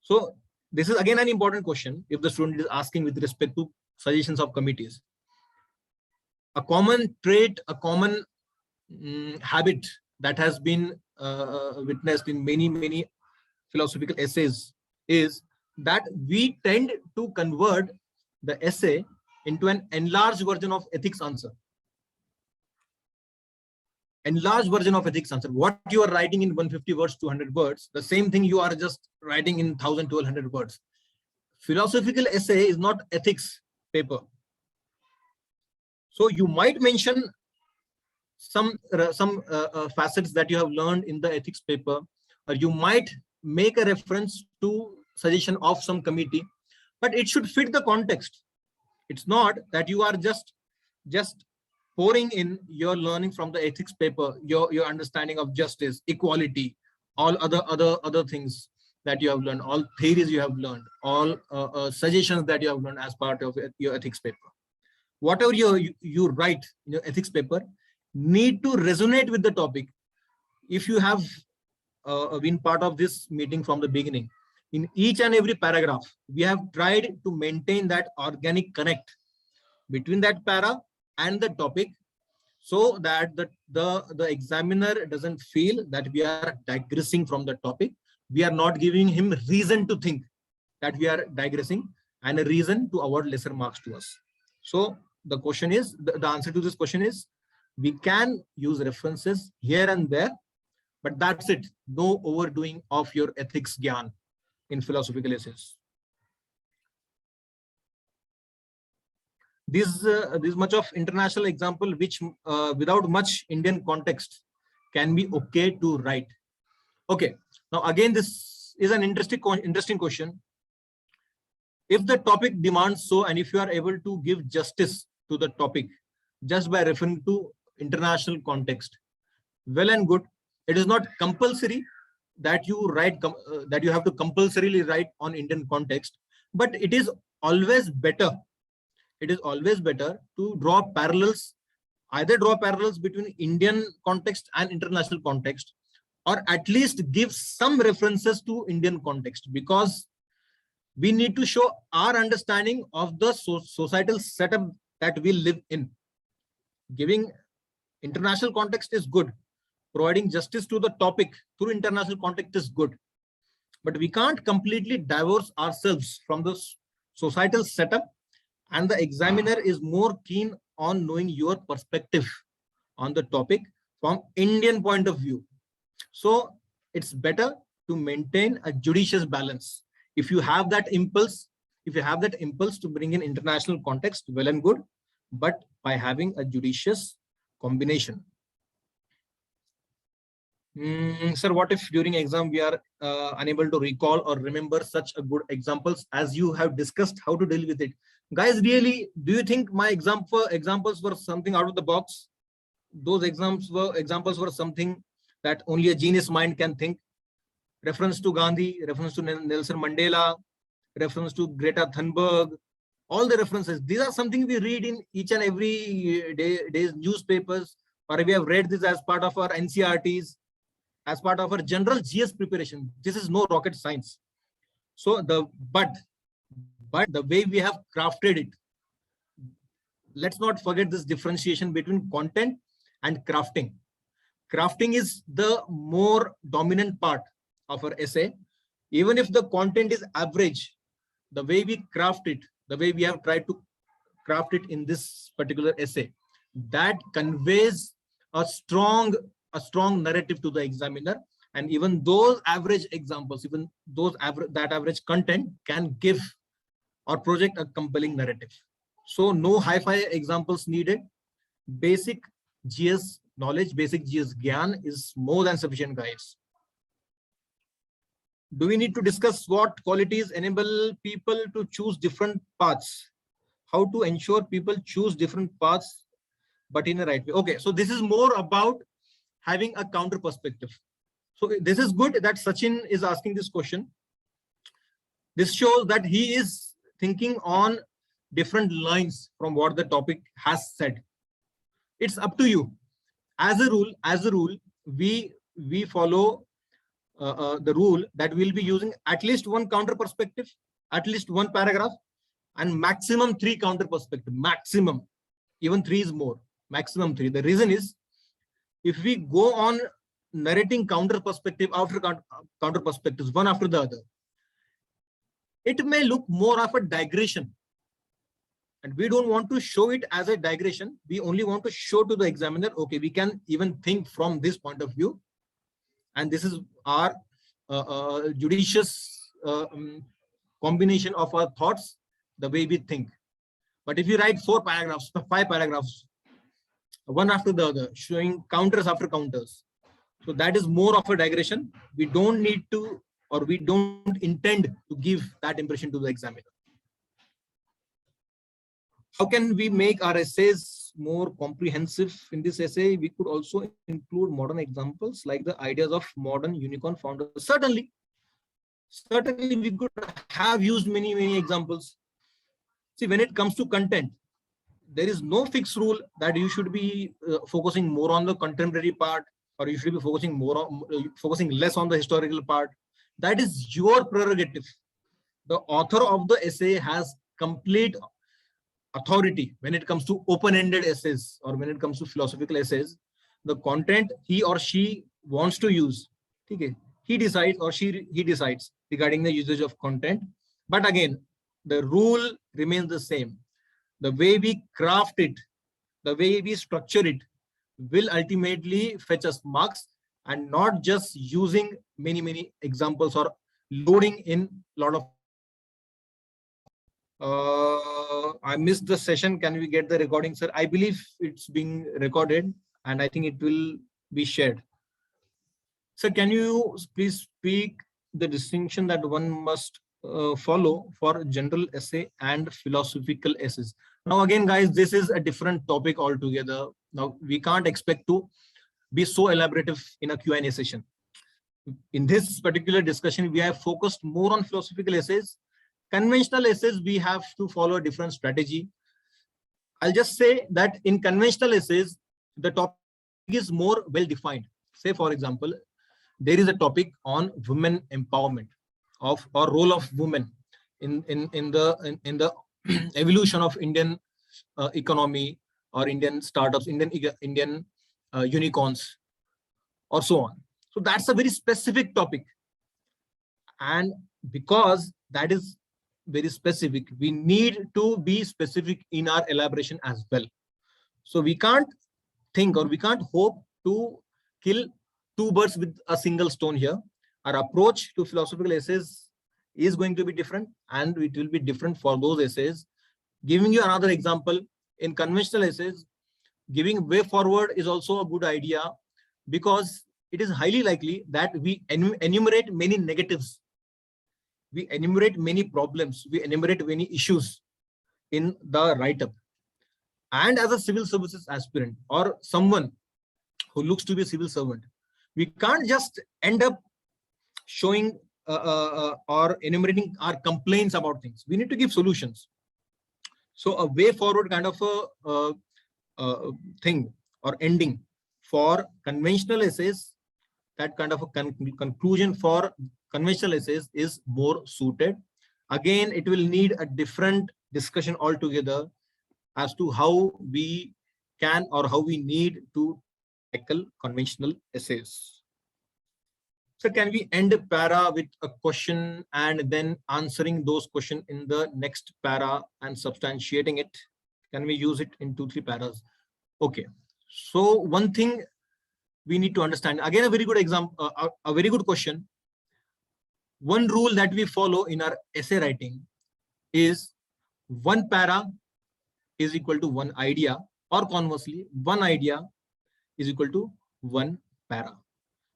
So this is again an important question if the student is asking with respect to suggestions of committees. A common trait, a common habit that has been witnessed in many philosophical essays is that we tend to convert the essay into an enlarged version of ethics answer. Enlarged version of ethics answer. What you are writing in 150 words, 200 words, the same thing you are just writing in 1000, 1200 words. Philosophical essay is not ethics paper. So you might mention some facets that you have learned in the ethics paper, or you might make a reference to suggestion of some committee, but it should fit the context. It's not that you are just pouring in your learning from the ethics paper, your understanding of justice, equality, all other things that you have learned, all theories you have learned, all suggestions that you have learned as part of your ethics paper. Whatever you write in your ethics paper need to resonate with the topic. If you have been part of this meeting from the beginning, in each and every paragraph, we have tried to maintain that organic connect between that para and the topic, so that the examiner doesn't feel that we are digressing from the topic. We are not giving him reason to think that we are digressing and a reason to award lesser marks to us. So the question is, the answer to this question is, we can use references here and there, but that's it. No overdoing of your ethics gyan in philosophical essays. This much of international example, which without much Indian context can be okay to write. Okay, now again, this is an interesting question. If the topic demands so, and if you are able to give justice to the topic just by referring to international context, well and good. It is not compulsory that you write that you have to compulsorily write on Indian context, but it is always better. It is always better to draw parallels, either draw parallels between Indian context and international context, or at least give some references to Indian context, because we need to show our understanding of the societal setup that we live in. Giving international context is good. Providing justice to the topic through international context is good. But we can't completely divorce ourselves from the societal setup, and the examiner is more keen on knowing your perspective on the topic from Indian point of view. So it's better to maintain a judicious balance. If you have that impulse, to bring in international context, well and good, but by having a judicious combination. Sir, what if during exam we are unable to recall or remember such a good examples as you have discussed how to deal with it? Guys, really, do you think my examples were something out of the box? Those examples were something that only a genius mind can think. Reference to Gandhi, reference to Nelson Mandela, reference to Greta Thunberg, all the references. These are something we read in each and every day's newspapers, or we have read this as part of our NCRTs, as part of our general GS preparation. This is no rocket science. So but the way we have crafted it, let's not forget this differentiation between content and crafting. crafting is the more dominant part of our essay. Even if the content is average, the way we craft it, the way we have tried to craft it in this particular essay, that conveys a strong narrative to the examiner. And even those average examples, even those that average content can give or project a compelling narrative. So no hi-fi examples needed. Basic GS knowledge, basic GS Gyan is more than sufficient, guys. Do we need to discuss what qualities enable people to choose different paths? How to ensure people choose different paths, but in the right way? Okay, so this is more about having a counter perspective. So this is good that Sachin is asking this question. This shows that he is thinking on different lines from what the topic has said. It's up to you. As a rule, we follow the rule that we'll be using at least one counter perspective, at least one paragraph, and maximum 3 counter perspective. Maximum, even 3 is more. Maximum 3. The reason is, if we go on narrating counter perspective after counter perspectives, one after the other, it may look more of a digression. And we don't want to show it as a digression. We only want to show to the examiner, okay, we can even think from this point of view. And this is our judicious combination of our thoughts, the way we think. But if you write 4 paragraphs, 5 paragraphs, one after the other, showing counters after counters, so that is more of a digression. We don't need to, or we don't intend to give that impression to the examiner. How can we make our essays more comprehensive? In this essay, we could also include modern examples like the ideas of modern unicorn founders. Certainly, we could have used many examples. See, when it comes to content, there is no fixed rule that you should be focusing more on the contemporary part, or you should be focusing less on the historical part. That is your prerogative. The author of the essay has complete authority when it comes to open-ended essays, or when it comes to philosophical essays. The content he or she wants to use, okay, he decides or he decides regarding the usage of content. But again, the rule remains the same. The way we craft it, the way we structure it, will ultimately fetch us marks, and not just using many examples or loading in a lot of. I missed the session. Can we get the recording, sir? I believe it's being recorded, and I think it will be shared. Sir, can you please speak the distinction that one must follow for general essay and philosophical essays? Now, again, guys, this is a different topic altogether. Now, we can't expect to be so elaborative in a Q&A session. In this particular discussion, we have focused more on philosophical essays. Conventional essays, we have to follow a different strategy. I'll just say that in conventional essays, the topic is more well defined. Say, for example, there is a topic on women empowerment or role of women in the evolution of Indian economy, or Indian startups, Indian unicorns, or so on. So that's a very specific topic, and because that is very specific, we need to be specific in our elaboration as well. So we can't think, or we can't hope to kill 2 birds with a single stone here. Our approach to philosophical essays is going to be different, and it will be different for those essays. Giving you another example, in conventional essays, giving way forward is also a good idea, because it is highly likely that we enumerate many negatives, we enumerate many problems, we enumerate many issues in the write-up. And as a civil services aspirant, or someone who looks to be a civil servant, we can't just end up showing or enumerating our complaints about things. We need to give solutions. So a way forward kind of a thing or ending for conventional essays, that kind of a conclusion for conventional essays is more suited. Again, it will need a different discussion altogether as to how we can, or how we need to tackle conventional essays. So can we end a para with a question and then answering those questions in the next para and substantiating it? Can we use it in 2-3 paras? Okay. So one thing we need to understand, again, a very good example, a very good question. One rule that we follow in our essay writing is one para is equal to one idea, or conversely, one idea is equal to one para.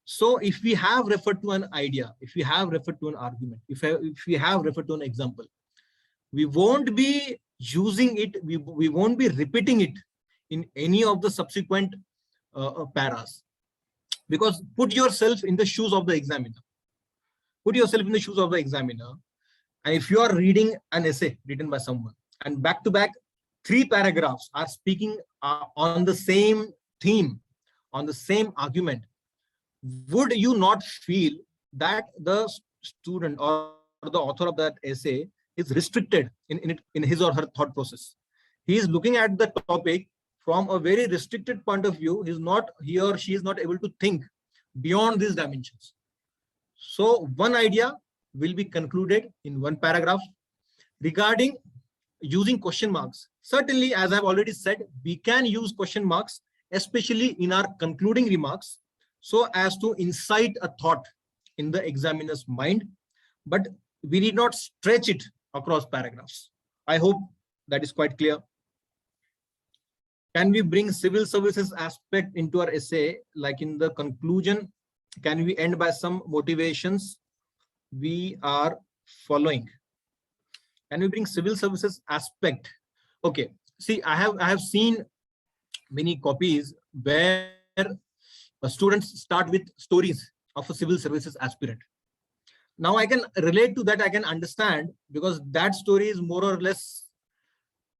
So if we have referred to an idea, if we have referred to an argument, if we have referred to an example, we won't be using it, we won't be repeating it in any of the subsequent paras. Because put yourself in the shoes of the examiner. Put yourself in the shoes of the examiner. And if you are reading an essay written by someone, and back to back, 3 paragraphs are speaking on the same theme, on the same argument, would you not feel that the student or the author of that essay is restricted in his or her thought process? He is looking at the topic from a very restricted point of view. He or she is not able to think beyond these dimensions. So one idea will be concluded in one paragraph. Regarding using question marks, certainly, as I've already said, we can use question marks, especially in our concluding remarks, so as to incite a thought in the examiner's mind, but we need not stretch it across paragraphs. I hope that is quite clear. Can we bring civil services aspect into our essay? Like in the conclusion, can we end by some motivations we are following? Can we bring civil services aspect? Okay, see, I have seen many copies where students start with stories of a civil services aspirant. Now I can relate to that, I can understand, because that story is more or less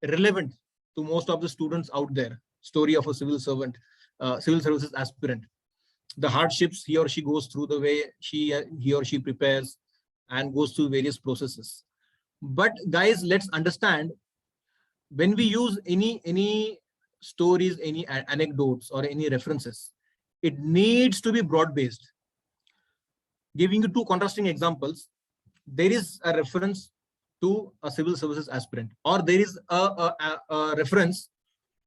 relevant to most of the students out there. Story of a civil servant, civil services aspirant, the hardships he or she goes through, the way he or she prepares and goes through various processes. But guys, let's understand, when we use any stories, any anecdotes or any references, it needs to be broad-based. Giving you 2 contrasting examples, there is a reference to a civil services aspirant, or there is a reference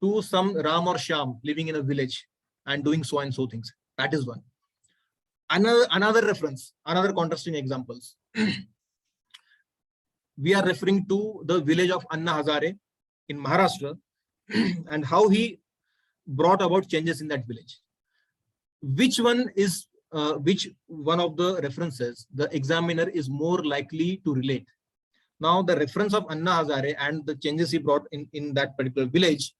to some Ram or Shyam living in a village and doing so and so things. That is one. Another reference, another contrasting examples. We are referring to the village of Anna Hazare in Maharashtra and how he brought about changes in that village. Which one of the references the examiner is more likely to relate? Now, the reference of Anna Hazare and the changes he brought in that particular village,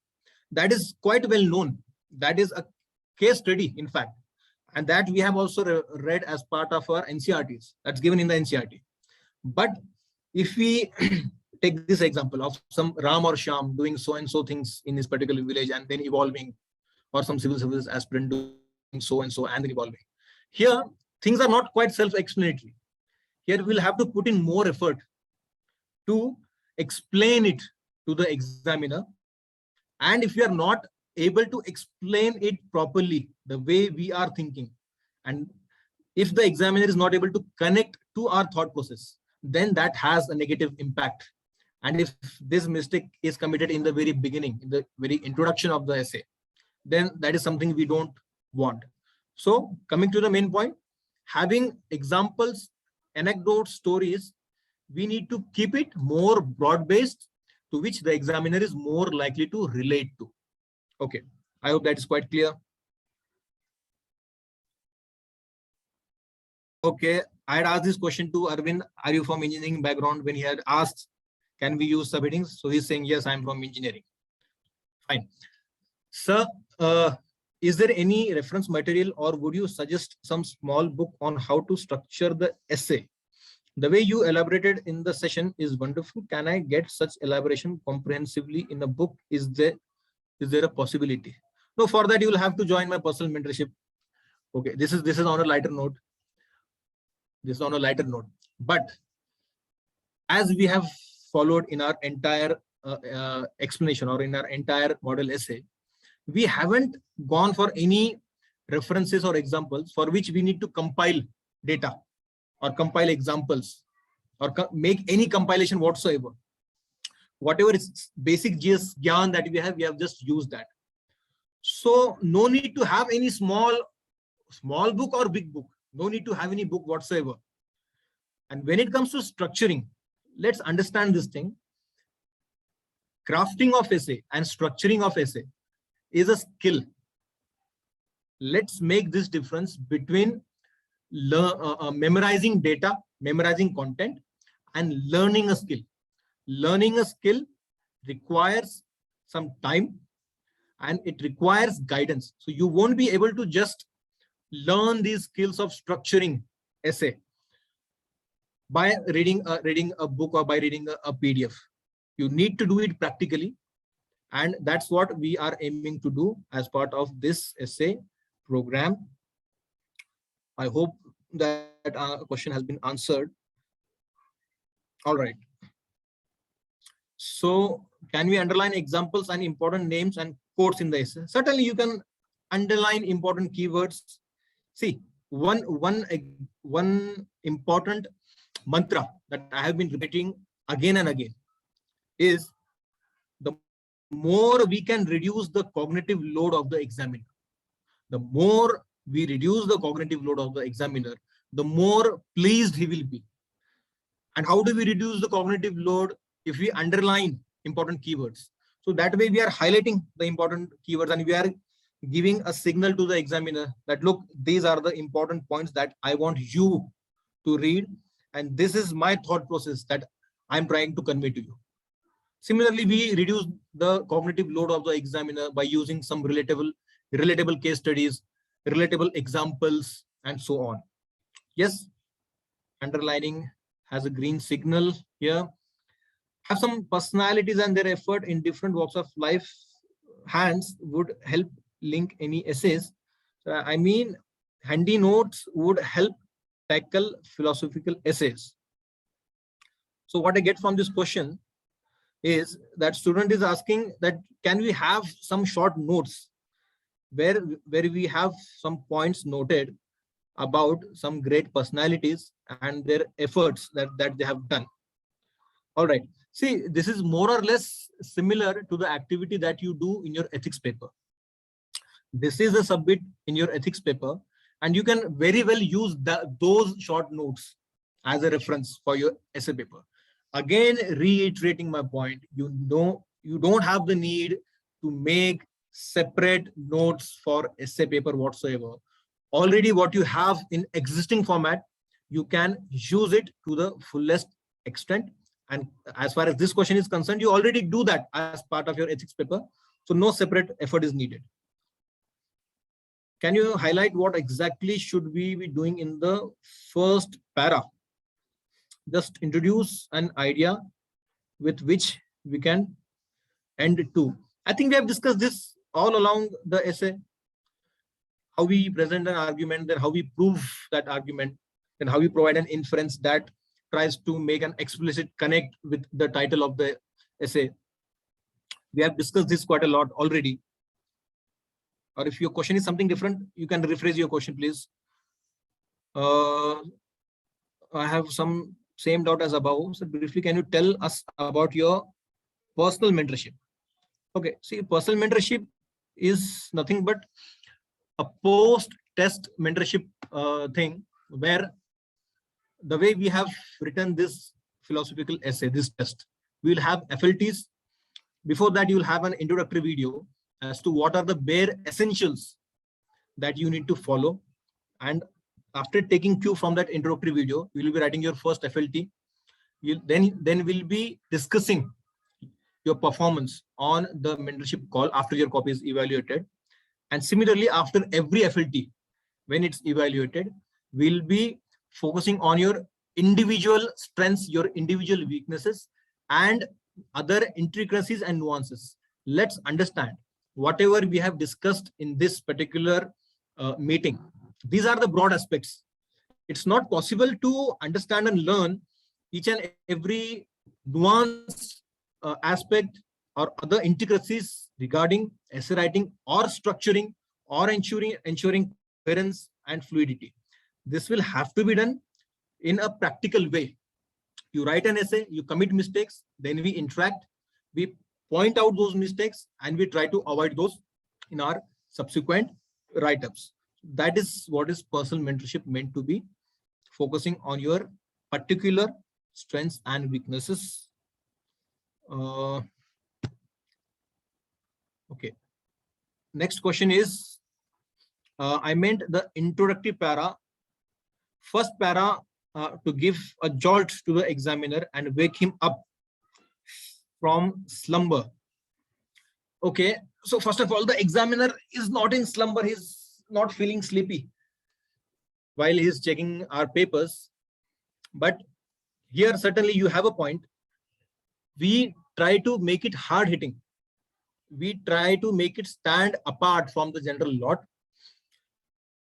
that is quite well known. That is a case study, in fact, and that we have also read as part of our NCRTs. That's given in the NCRT. But if we take this example of some Ram or Shyam doing so and so things in this particular village and then evolving, or some civil services aspirant doing so and so and then evolving, here things are not quite self-explanatory. Here we'll have to put in more effort to explain it to the examiner. And if we are not able to explain it properly the way we are thinking, and if the examiner is not able to connect to our thought process, then that has a negative impact. And if this mistake is committed in the very beginning, in the very introduction of the essay, then that is something we don't want. So coming to the main point, having examples, anecdotes, stories, we need to keep it more broad-based, to which the examiner is more likely to relate to. Okay, I hope that is quite clear. Okay, I had asked this question to Arvind, are you from engineering background? When he had asked, can we use subheadings? So he's saying, yes, I'm from engineering. Fine. Sir, is there any reference material, or would you suggest some small book on how to structure the essay? The way you elaborated in the session is wonderful. Can I get such elaboration comprehensively in a book? Is there a possibility? No, for that you will have to join my personal mentorship. Okay, this is on a lighter note. This is on a lighter note. But as we have followed in our entire explanation or in our entire model essay, we haven't gone for any references or examples for which we need to compile data or compile examples or make any compilation whatsoever. Whatever is basic GS Gyan that we have just used that. So no need to have any small book or big book. No need to have any book whatsoever. And when it comes to structuring, let's understand this thing. Crafting of essay and structuring of essay is a skill. Let's make this difference between memorizing data, memorizing content, and learning a skill. Learning a skill requires some time and it requires guidance. So you won't be able to just learn these skills of structuring essay by reading a book or by reading a PDF. You need to do it practically. And that's what we are aiming to do as part of this essay program. I hope that question has been answered. All right. So can we underline examples and important names and quotes in the essay? Certainly you can underline important keywords. See, one important mantra that I have been repeating again and again is the more we can reduce the cognitive load of the examiner. The more we reduce the cognitive load of the examiner, the more pleased he will be. And how do we reduce the cognitive load? If we underline important keywords. So that way we are highlighting the important keywords and we are giving a signal to the examiner that, look, these are the important points that I want you to read. And this is my thought process that I'm trying to convey to you. Similarly, we reduce the cognitive load of the examiner by using some relatable case studies, relatable examples, and so on. Yes, underlining has a green signal here. Have some personalities and their effort in different walks of life. Hands would help link any essays. I mean, handy notes would help tackle philosophical essays. So what I get from this question is that student is asking that can we have some short notes where we have some points noted about some great personalities and their efforts that they have done. All right. See, this is more or less similar to the activity that you do in your ethics paper. This is a subbit in your ethics paper, and you can very well use those short notes as a reference for your essay paper. Again, reiterating my point, you don't have the need to make separate notes for essay paper whatsoever. Already what you have in existing format, you can use it to the fullest extent. And as far as this question is concerned, you already do that as part of your ethics paper. So no separate effort is needed. Can you highlight what exactly should we be doing in the first para? Just introduce an idea with which we can end it to. I think we have discussed this all along the essay. How we present an argument, then how we prove that argument, then how we provide an inference that tries to make an explicit connect with the title of the essay. We have discussed this quite a lot already. Or if your question is something different, you can rephrase your question, please. I have some same doubt as above. So briefly, can you tell us about your personal mentorship? Okay, see, personal mentorship is nothing but a post-test mentorship thing where the way we have written this philosophical essay, this test, we will have FLTs. Before that, you will have an introductory video as to what are the bare essentials that you need to follow. And after taking cue from that introductory video, you will be writing your first FLT. Then we'll be discussing your performance on the mentorship call after your copy is evaluated. And similarly, after every FLT, when it's evaluated, we'll be focusing on your individual strengths, your individual weaknesses, and other intricacies and nuances. Let's understand whatever we have discussed in this particular meeting. These are the broad aspects. It's not possible to understand and learn each and every nuance aspect or other intricacies regarding essay writing or structuring or ensuring coherence and fluidity. This will have to be done in a practical way. You write an essay, you commit mistakes, then we interact, we point out those mistakes, and we try to avoid those in our subsequent write-ups. That is what is personal mentorship meant to be, focusing on your particular strengths and weaknesses. Okay. Next question is, I meant the introductory para. First para to give a jolt to the examiner and wake him up from slumber. Okay, so first of all, the examiner is not in slumber. He's not feeling sleepy while he's checking our papers. But here, certainly you have a point. We try to make it hard hitting. We try to make it stand apart from the general lot.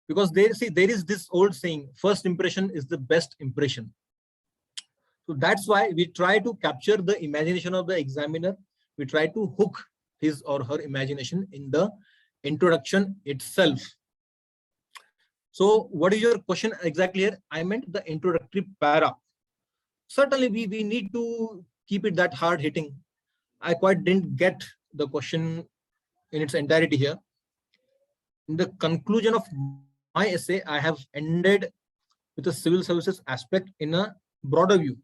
Because there is this old saying, first impression is the best impression. So that's why we try to capture the imagination of the examiner. We try to hook his or her imagination in the introduction itself. So what is your question exactly here? I meant the introductory para. Certainly we need to keep it that hard hitting. I quite didn't get the question in its entirety here. In the conclusion of my essay, I have ended with the civil services aspect in a broader view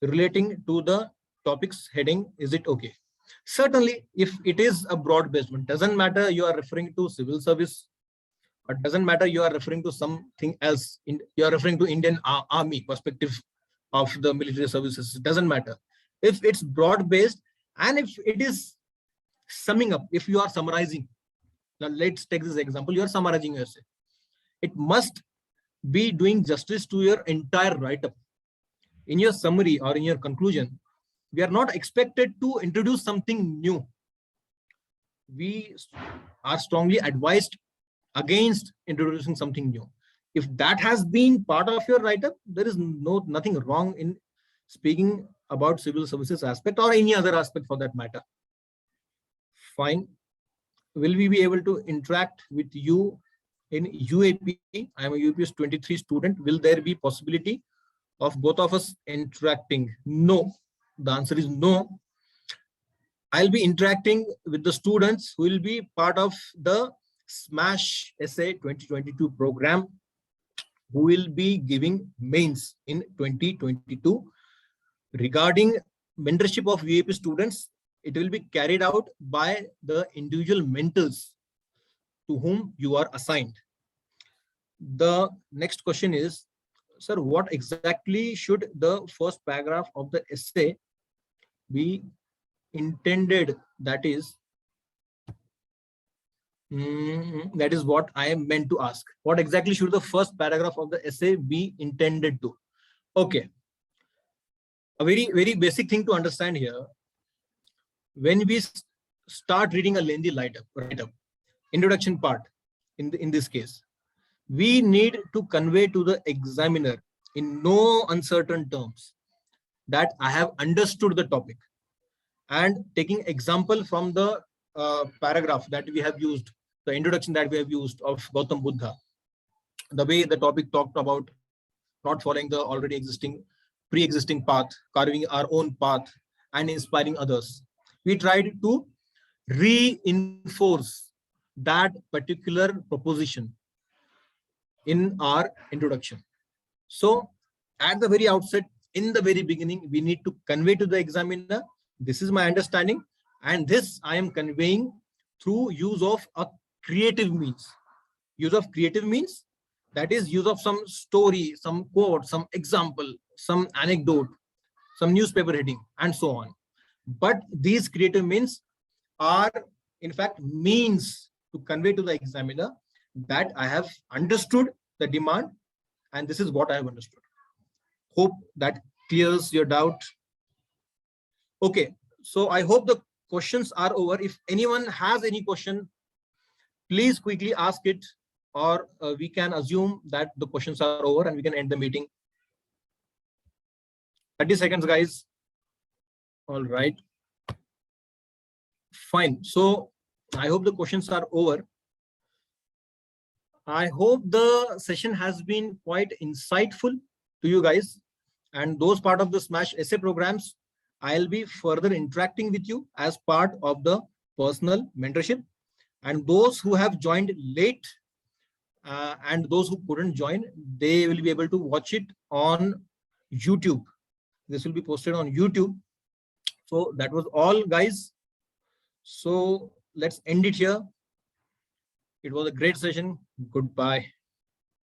relating to the topic's heading. Is it okay? Certainly, if it is a broad basement, doesn't matter you are referring to civil service, or doesn't matter you are referring to something else, you are referring to Indian Army perspective of the military services, it doesn't matter. If it's broad based and if it is summing up, if you are summarizing, now let's take this example, you are summarizing your essay. It must be doing justice to your entire write-up. In your summary or in your conclusion, we are not expected to introduce something new. We are strongly advised against introducing something new. If that has been part of your write-up, there is nothing wrong in speaking about civil services aspect or any other aspect for that matter. Fine. Will we be able to interact with you in UAP? I am a UPS 23 student. Will there be possibility of both of us interacting? No. The answer is no. I'll be interacting with the students who will be part of the Smash Essay 2022 program, who will be giving mains in 2022. Regarding mentorship of UAP students, it will be carried out by the individual mentors to whom you are assigned. The next question is, sir, what exactly should the first paragraph of the essay be intended? That is what I am meant to ask. What exactly should the first paragraph of the essay be intended to? Okay. A very basic thing to understand here. When we start reading a lengthy write-up, introduction part, in this case, we need to convey to the examiner in no uncertain terms that I have understood the topic. And taking example from the paragraph that we have used, the introduction that we have used of Gautam Buddha, the way the topic talked about not following the already pre-existing path, carving our own path and inspiring others. We tried to reinforce that particular proposition in our introduction. So at the very outset, in the very beginning, we need to convey to the examiner, this is my understanding, and this I am conveying through use of a creative means. Use of creative means, that is use of some story, some quote, some example, some anecdote, some newspaper heading, and so on. But these creative means are in fact means to convey to the examiner that I have understood the demand and this is what I have understood. Hope that clears your doubt. Okay, so I hope the questions are over. If anyone has any question, please quickly ask it, or we can assume that the questions are over and we can end the meeting. 30 seconds, guys. All right. Fine. So I hope the questions are over. I hope the session has been quite insightful to you guys. And those part of the Smash essay programs, I'll be further interacting with you as part of the personal mentorship. And those who have joined late and those who couldn't join, they will be able to watch it on YouTube. This will be posted on YouTube. So that was all, guys. So let's end it here. It was a great session. Goodbye.